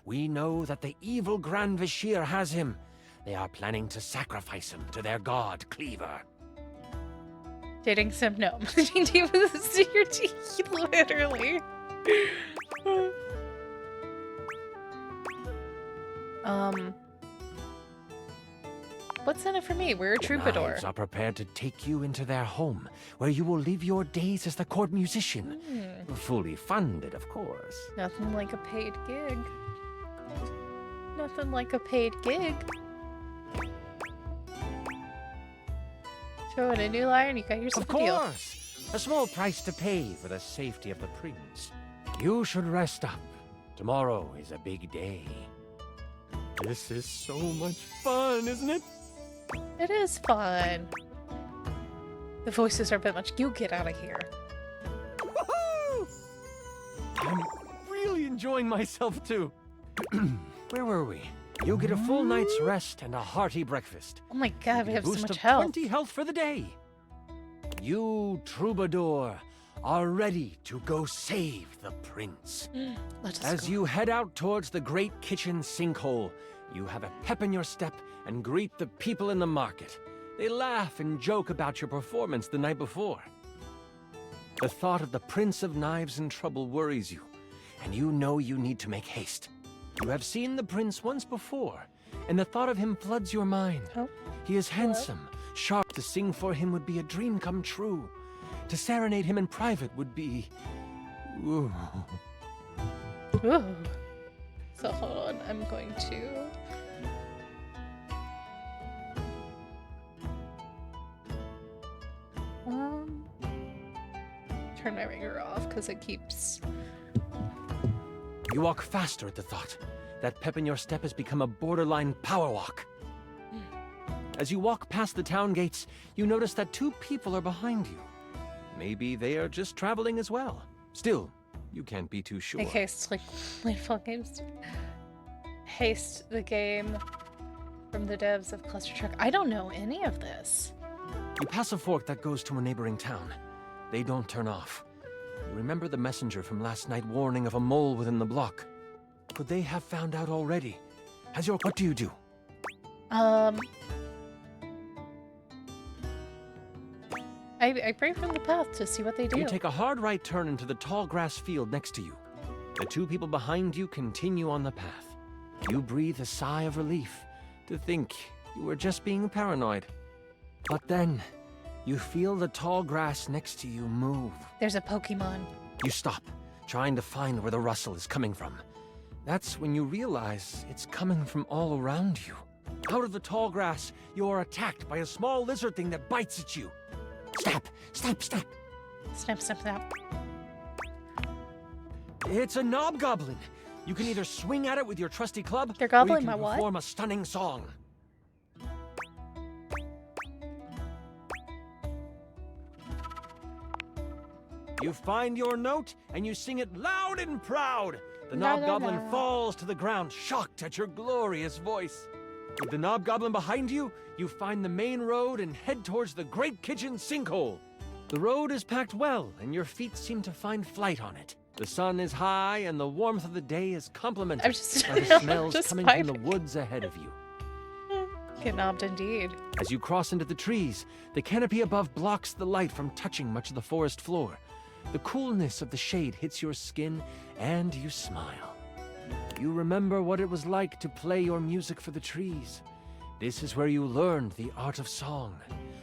We know that the evil Grand Vizier has him. They are planning to sacrifice him to their god, Cleaver. Dating sim? No. Deep with your teeth, literally. What's in it for me? We're a troubadour. Knives are prepared to take you into their home, where you will live your days as the court musician. Fully funded, of course. Nothing like a paid gig. Nothing like a paid gig. Throw in a new line, you got yourself Of a deal. course! A small price to pay for the safety of the prince. You should rest up. Tomorrow is a big day. This is so much fun, isn't it? It is fun. The voices are a bit much. You get out of here. Woohoo! I'm really enjoying myself too. Where were we? You get a full night's rest and a hearty breakfast. Oh my god, we have so Boost much of health. 20 health for the day. You, troubadour, are ready to go save the prince. Let us As go. you head out towards the great kitchen sinkhole, you have a pep in your step and greet the people in the market. They laugh and joke about your performance the night before. The thought of the Prince of Knives in trouble worries you, and you know you need to make haste. You have seen the prince once before, and the thought of him floods your mind. Oh. He is handsome, sharp. To sing for him would be a dream come true. To serenade him in private would be... Ooh. Ooh. So hold on, I'm going to... turn my ringer off because it keeps... You walk faster at the thought. That pep in your step has become a borderline power walk. As you walk past the town gates, you notice that 2 people are behind you. Maybe they are just traveling as well. Still, you can't be too sure. Make haste, like Landfall Games. Haste the game from the devs of Cluster Truck. I don't know any of this. You pass a fork that goes to a neighboring town. They don't turn off. You remember the messenger from last night warning of a mole within the block. Could they have found out already? What do you do? I pray from the path to see what they do. You take a hard right turn into the tall grass field next to you. The 2 people behind you continue on the path. You breathe a sigh of relief to think you were just being paranoid. But then, you feel the tall grass next to you move. There's a Pokemon. You stop, trying to find where the rustle is coming from. That's when you realize it's coming from all around you. Out of the tall grass, you are attacked by a small lizard thing that bites at you. Snap! Snap! Snap! Snap, snap, snap. It's a knobgoblin. You can either swing at it with your trusty club, They're or gobbling you my can what? perform a stunning song. You find your note, and you sing it loud and proud. The La, la, knobgoblin la. falls to the ground, shocked at your glorious voice. With the knobgoblin behind you, you find the main road and head towards the great kitchen sinkhole. The road is packed well, and your feet seem to find flight on it. The sun is high, and the warmth of the day is complemented I'm just- by the smells just coming from the vibing. woods ahead of you. Get knobbed indeed. As you cross into the trees, the canopy above blocks the light from touching much of the forest floor. The coolness of the shade hits your skin, and you smile. You remember what it was like to play your music for the trees. This is where you learned the art of song.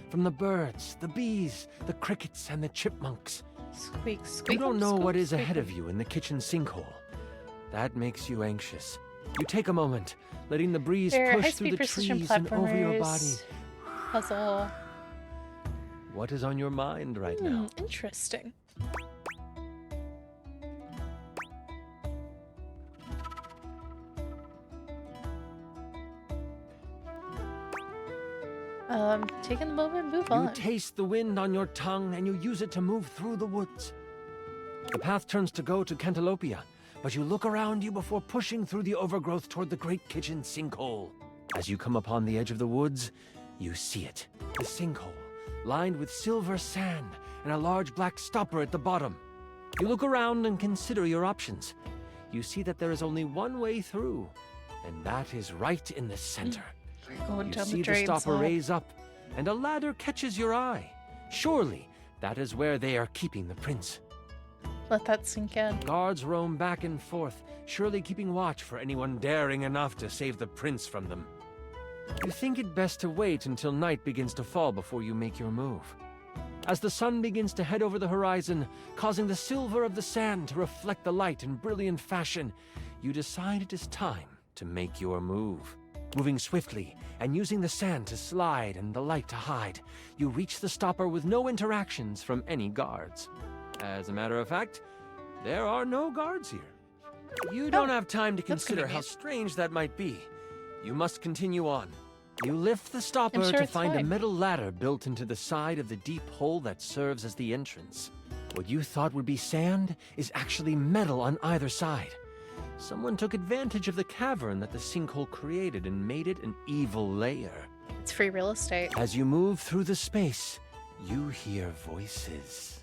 From the birds, the bees, the crickets, and the chipmunks. Squeak, squeak. You don't know what is ahead of you in the kitchen sinkhole. That makes you anxious. You take a moment, letting the breeze They're push high-speed through the precision trees and over your body. platformers. Puzzle. What is on your mind right now? Interesting. Taking the moment, move You on. taste the wind on your tongue and you use it to move through the woods. The path turns to go to Cantalopia, but you look around you before pushing through the overgrowth toward the great kitchen sinkhole. As you come upon the edge of the woods, you see it. The sinkhole, lined with silver sand and a large black stopper at the bottom. You look around and consider your options. you see that there is only one way through, and that is right in the center. We're going You down see the the drain stopper slide. raise up, and a ladder catches your eye. Surely, that is where they are keeping the prince. Let that sink in. Guards roam back and forth, surely keeping watch for anyone daring enough to save the prince from them. You think it best to wait until night begins to fall before you make your move. As the sun begins to head over the horizon, causing the silver of the sand to reflect the light in brilliant fashion, you decide it is time to make your move. Moving swiftly and using the sand to slide and the light to hide, you reach the stopper with no interactions from any guards. As a matter of fact, there are no guards here. You don't have time to consider how strange that might be. You must continue on. You lift the stopper sure to it's find a fine. metal ladder built into the side of the deep hole that serves as the entrance. What you thought would be sand is actually metal on either side. Someone took advantage of the cavern that the sinkhole created and made it an evil layer. It's free real estate. As you move through the space, you hear voices.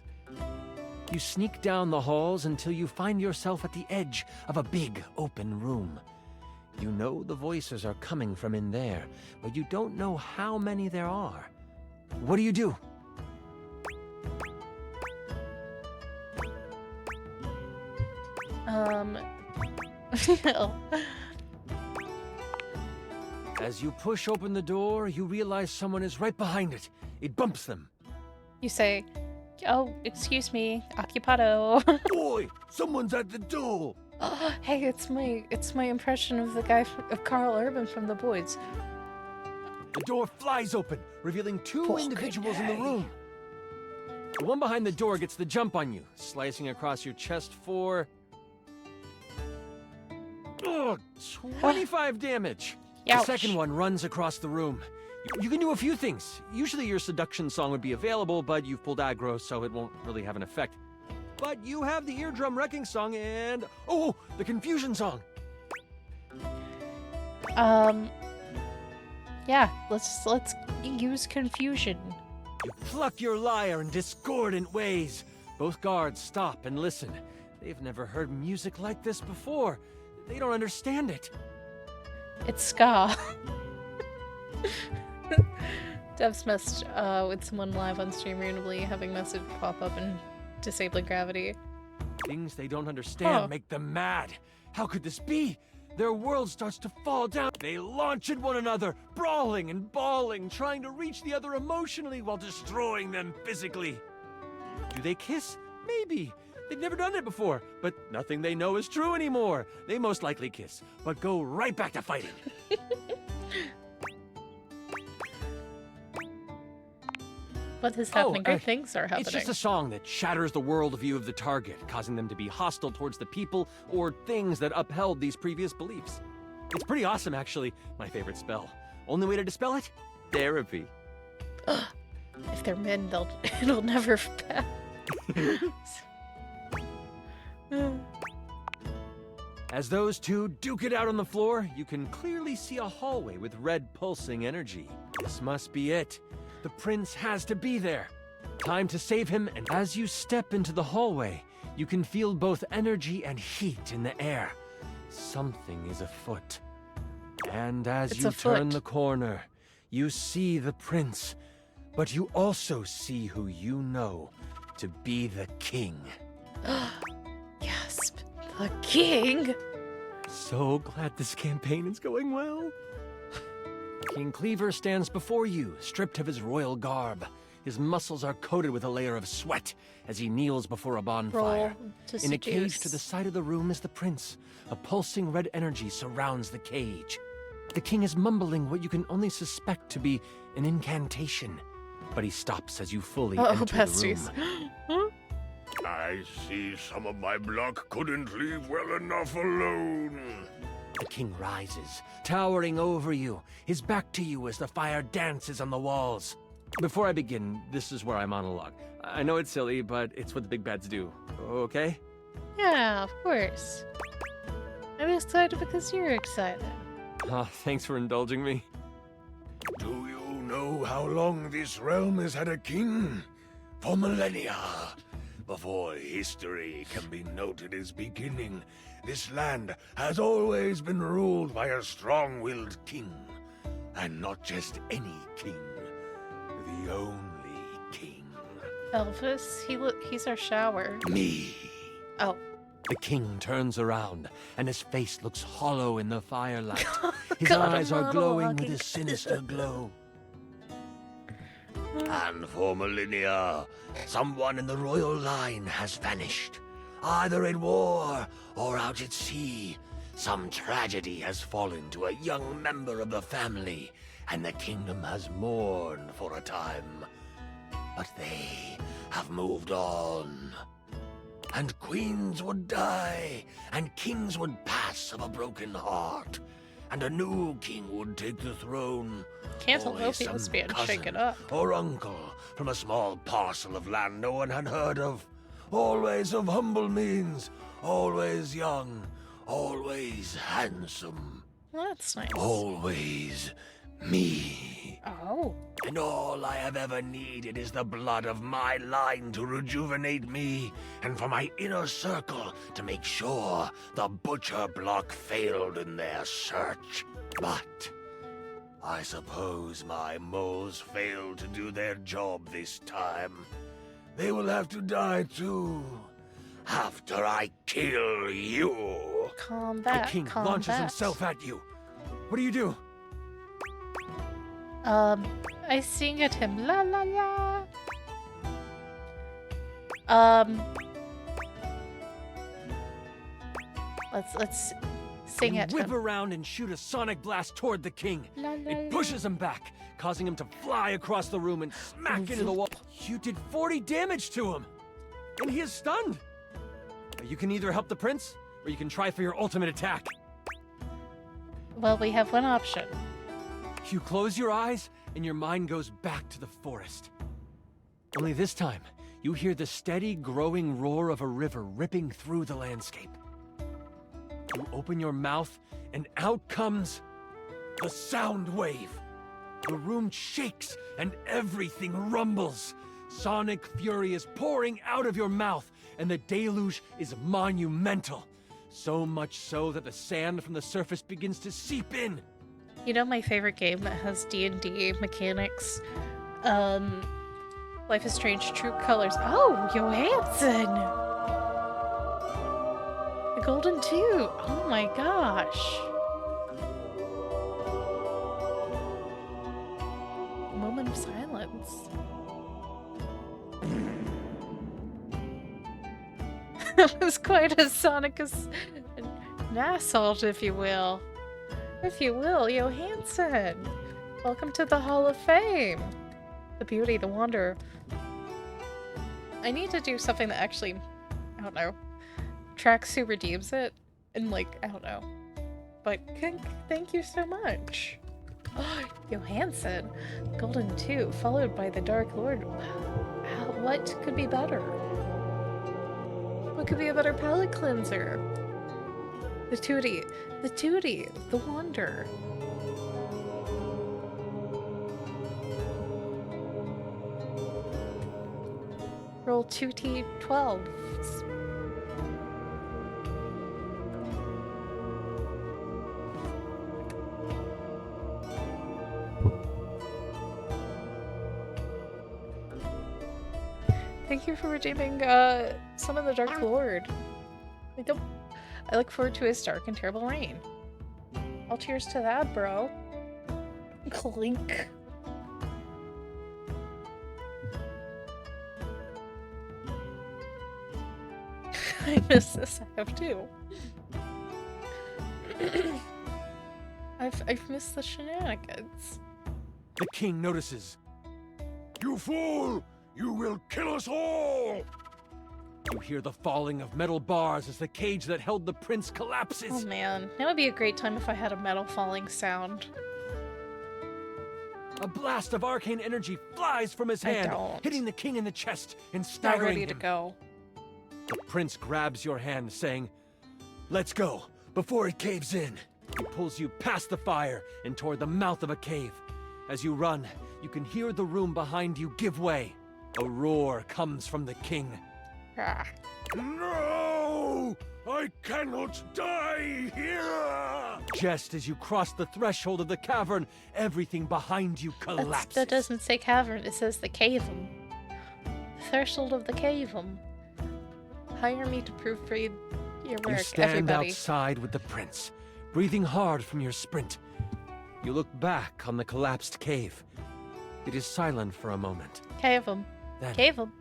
You sneak down the halls until you find yourself at the edge of a big open room. You know the voices are coming from in there, but you don't know how many there are. What do you do? As you push open the door, you realize someone is right behind it. It bumps them. You say, "Oh, excuse me, occupado." Boy, someone's at the door. Hey, it's my impression of the guy of Carl Urban from The Boys. The door flies open, revealing two individuals in the room. The one behind the door gets the jump on you, slicing across your chest for 25 damage. The Youch. second one runs across the room. You can do a few things. Usually your seduction song would be available, but you've pulled aggro, so it won't really have an effect. But you have the eardrum wrecking song and the confusion song. Yeah, let's use confusion. You pluck your lyre in discordant ways. Both guards stop and listen. They've never heard music like this before. They don't understand it. It's ska. Devs messed with someone live on stream randomly having message pop up and disabling gravity. Things they don't understand make them mad. How could this be? Their world starts to fall down. They launch at one another, brawling and bawling, trying to reach the other emotionally while destroying them physically. Do they kiss? Maybe. They've never done it before, but nothing they know is true anymore. They most likely kiss, but go right back to fighting. What is happening? Great things are happening. It's just a song that shatters the worldview of the target, causing them to be hostile towards the people or things that upheld these previous beliefs. It's pretty awesome, actually. My favorite spell. Only way to dispel it? Therapy. If they're men, it'll never pass. As those two duke it out on the floor, you can clearly see a hallway with red pulsing energy. This must be it. The prince has to be there. Time to save him, and as you step into the hallway, you can feel both energy and heat in the air. Something is afoot. And as you turn the corner, you see the prince, but you also see who you know to be the king. Gasp. The king? So glad this campaign is going well. King Cleaver stands before you, stripped of his royal garb. His muscles are coated with a layer of sweat as he kneels before a bonfire. In a cage to the side of the room is the prince. A pulsing red energy surrounds the cage. The king is mumbling what you can only suspect to be an incantation. But he stops as you fully enter the room. I see some of my block couldn't leave well enough alone. The king rises, towering over you, his back to you as the fire dances on the walls. Before I begin, this is where I monologue. I know it's silly, but it's what the big bads do, okay? Yeah, of course. I'm excited because you're excited. Thanks for indulging me. Do you know how long this realm has had a king? For millennia. Before history can be noted as beginning, this land has always been ruled by a strong-willed king. And not just any king, the only king. Elvis, he's our shower. Me. Oh. The king turns around, and his face looks hollow in the firelight. His God, eyes are I'm glowing monologuing. with a sinister glow. And for millennia, someone in the royal line has vanished. Either in war or out at sea, some tragedy has fallen to a young member of the family, and the kingdom has mourned for a time. But they have moved on. And queens would die, and kings would pass of a broken heart, and a new king would take the throne. Always Cantaloupe was some being cousin shaken up. or uncle from a small parcel of land no one had heard of. Always of humble means, always young, always handsome. Well, that's nice. Always me. Oh. And all I have ever needed is the blood of my line to rejuvenate me, and for my inner circle to make sure the butcher block failed in their search. But I suppose my moles failed to do their job this time. They will have to die too, after I kill you. Combat. The king launches himself at you. What do you do? I sing at him. La la la. Let's sing You at whip him. around and shoot a sonic blast toward the king. La, la, It pushes him back, causing him to fly across the room and smack into the wall. You did 40 damage to him, and he is stunned. You can either help the prince, or you can try for your ultimate attack. Well, we have one option. You close your eyes, and your mind goes back to the forest. Only this time, you hear the steady, growing roar of a river ripping through the landscape. You open your mouth, and out comes the sound wave. The room shakes, and everything rumbles. Sonic fury is pouring out of your mouth, and the deluge is monumental. So much so that the sand from the surface begins to seep in. You know my favorite game that has D&D mechanics? Life is Strange True Colors. Oh, Johansson! The Golden Tooth! Oh my gosh! Moment of silence. That was quite a Sonic an assault, if you will. If you will, Johansson. Welcome to the Hall of Fame. The beauty, the wonder. I need to do something that actually, I don't know, tracks who redeems it. And like, I don't know. But thank you so much. Oh, Johansson. Golden 2, followed by the Dark Lord. What could be better? What could be a better palate cleanser? The Tootie, the wonder. Roll 2d12s. Thank you for redeeming some of the Dark Lord. I look forward to his dark and terrible reign. All cheers to that, bro. Clink. I miss this. I have too. I've missed the shenanigans. The king notices. You fool! You will kill us all! You hear the falling of metal bars as the cage that held the prince collapses. Oh man, that would be a great time if I had a metal falling sound. A blast of arcane energy flies from his I hand, don't. hitting the king in the chest and Not staggering ready him. to go. The prince grabs your hand, saying, "Let's go, before it caves in." He pulls you past the fire and toward the mouth of a cave. As you run, you can hear the room behind you give way. A roar comes from the king. Ah. No! I cannot die here! Just as you cross the threshold of the cavern, everything behind you collapses. That doesn't say cavern, it says the cave-um. Threshold of the cave-um. Hire me to proofread your work, You stand everybody. outside with the prince, breathing hard from your sprint. You look back on the collapsed cave. It is silent for a moment. Cave-um. Then Cave-um.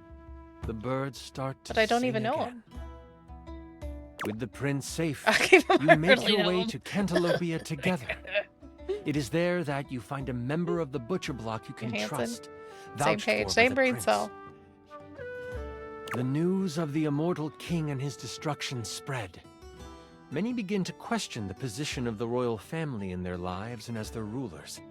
the birds start to But I don't sing even know again. him. With the prince safe, I you make really your know way him. to Cantalopia together. It is there that you find a member of the butcher block you can Hanson. trust. Same vouched page, for by same the brain prince. cell. The news of the immortal king and his destruction spread. Many begin to question the position of the royal family in their lives and as their rulers.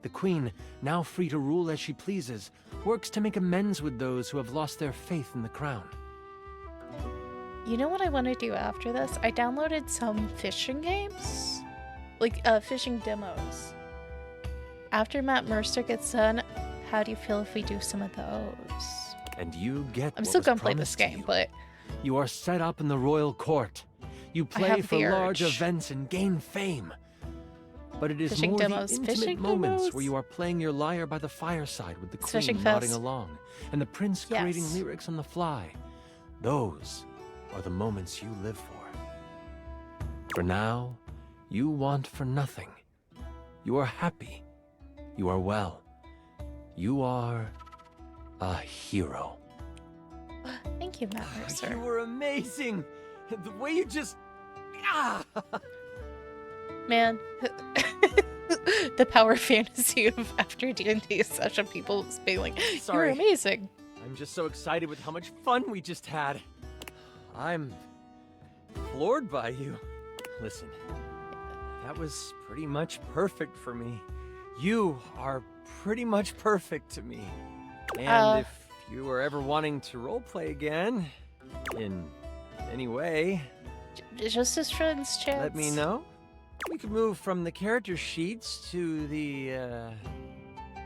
The queen, now free to rule as she pleases, works to make amends with those who have lost their faith in the crown. You know what I want to do after this? I downloaded some fishing games. Like, fishing demos. After Matt Mercer gets done, how do you feel if we do some of those? And you get I'm what still was gonna play this promised to game, you. but You are set up in the royal court. You play have for the large urge. events and gain fame. But it is Fishing more demos, the intimate fishing moments demos. where you are playing your lyre by the fireside with the It's queen Fishing nodding Fest. along, and the prince creating Yes. lyrics on the fly. Those are the moments you live for. For now, you want for nothing. You are happy. You are well. You are a hero. thank you, Matt You Mercer. were amazing. The way you just... Ah! Man, the power fantasy of after D&D session, people just being like, "You're Sorry. amazing." I'm just so excited with how much fun we just had. I'm floored by you. Listen, that was pretty much perfect for me. You are pretty much perfect to me. And if you are ever wanting to roleplay again, in any way, Just as friends, Chance. let me know. We could move from the character sheets to the,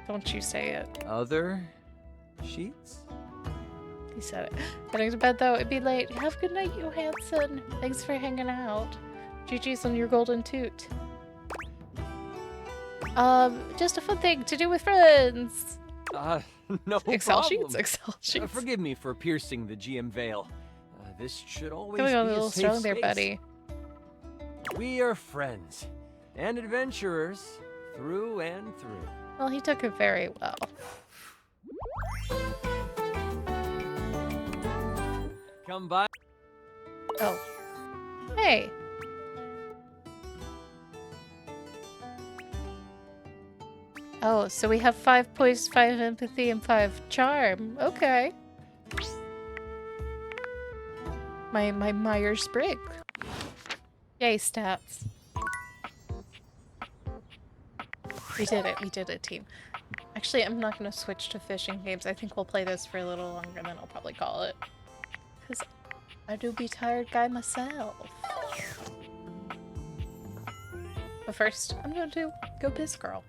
Don't you say it. other sheets? He said it. Getting to bed though, it'd be late. Have a good night, Johansson. Thanks for hanging out. GG's on your golden toot. Just a fun thing to do with friends. No Excel problem. sheets, Excel sheets. Forgive me for piercing the GM veil. This should always Here we go, be a a little safe strong there, space. buddy. We are friends and adventurers through and through. Well, he took it very well. Come by. Oh. Hey. Oh, so we have 5 poise, 5 empathy, and 5 charm. Okay. My Myers-Briggs. Yay, stats. We did it, team. Actually, I'm not gonna switch to fishing games. I think we'll play this for a little longer, and then I'll probably call it. Because I do be tired guy myself. But first, I'm going to go piss girl.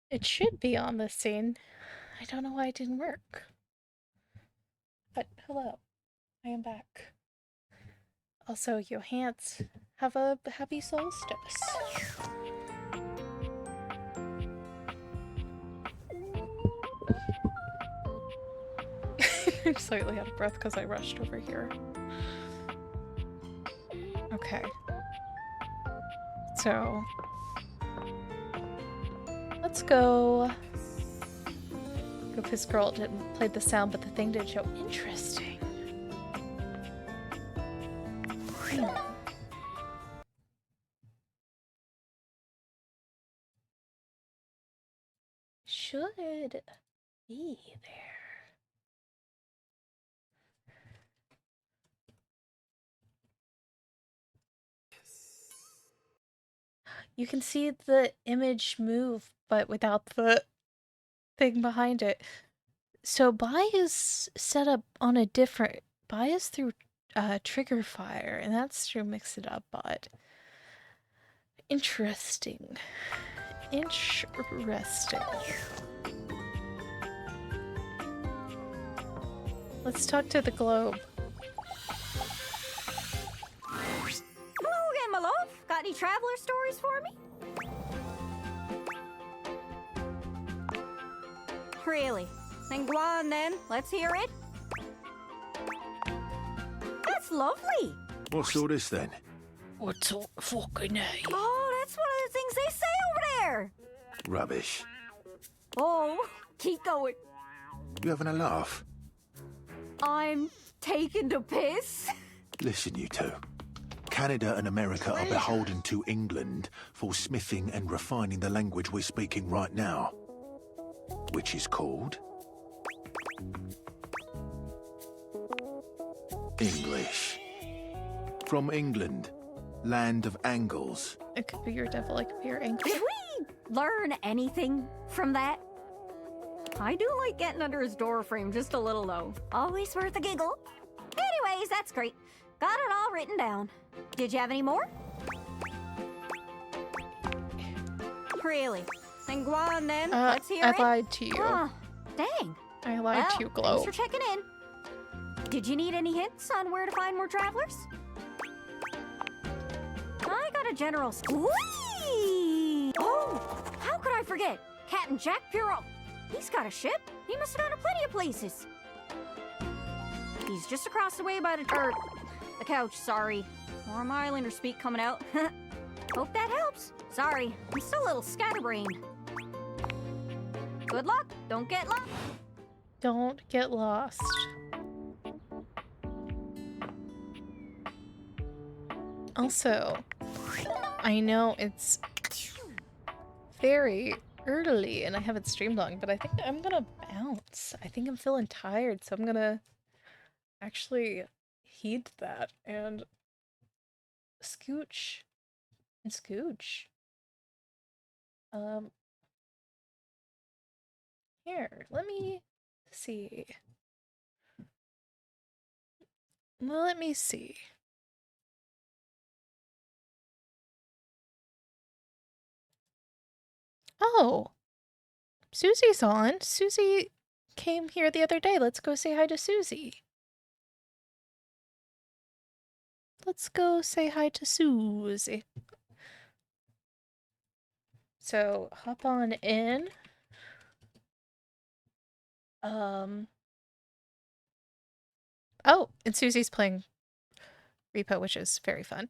It should be on this scene. I don't know why it didn't work. But hello, I am back. Also, Johans, have a happy solstice. I'm slightly out of breath because I rushed over here. Okay. So, let's go. If this girl didn't play the sound, but the thing did show interesting. Should be there. You can see the image move, but without the thing behind it. So buy is set up on a different... Buy is through trigger fire, and that's through Mix It Up bot. Interesting. Interesting. Let's talk to the globe. Hello again, my love. Got any traveler stories for me? Really? Then go on then. Let's hear it. That's lovely. What's all this then? What's all fucking A? Oh, that's one of the things they say over there. Rubbish. Oh, keep going. You having a laugh? I'm taking the piss. Listen, you two. Canada and America are beholden to England for smithing and refining the language we're speaking right now, which is called English. From England, land of angles. It could be your devil, it could be your angel. Did we learn anything from that? I do like getting under his door frame just a little though. Always worth a giggle. Anyways, that's great. Got it all written down. Did you have any more? Really? Then go on then. Let's hear it. I lied to you. Oh, dang. I lied to you, Globe. Thanks for checking in. Did you need any hints on where to find more travelers? I got a general... Whee! Oh, how could I forget? Captain Jack Puro. He's got a ship. He must have gone to plenty of places. He's just across the way by the couch, sorry. More Islander speak coming out. Hope that helps. Sorry, I'm still a little scatterbrained. Good luck. Don't get lost. Don't get lost. Also, I know it's very early and I haven't streamed long, but I think I'm gonna bounce. I think I'm feeling tired, so I'm gonna actually heed that and scooch and scooch. Here, let me see. Well, let me see. Oh, Susie's on. Susie came here the other day. Let's go say hi to Susie. Let's go say hi to Susie. So, hop on in. Oh, and Susie's playing Repo, which is very fun.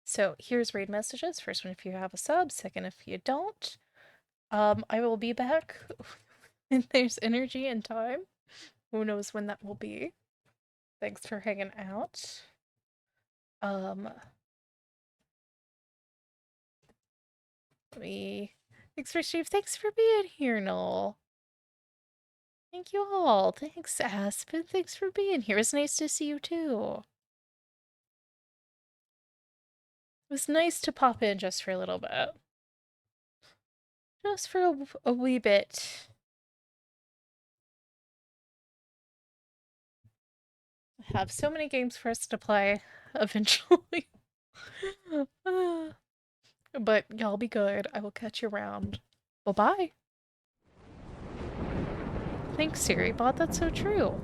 So here's raid messages. First one if you have a sub, second if you don't. I will be back when there's energy and time. Who knows when that will be. Thanks for hanging out. Thanks for Steve. Thanks for being here, Noel. Thank you all. Thanks, Aspen. Thanks for being here. It's nice to see you too. It was nice to pop in just for a little bit. Just for a wee bit. I have so many games for us to play eventually. But y'all be good. I will catch you around. Bye-bye. Thanks, Siri Bot. That's so true.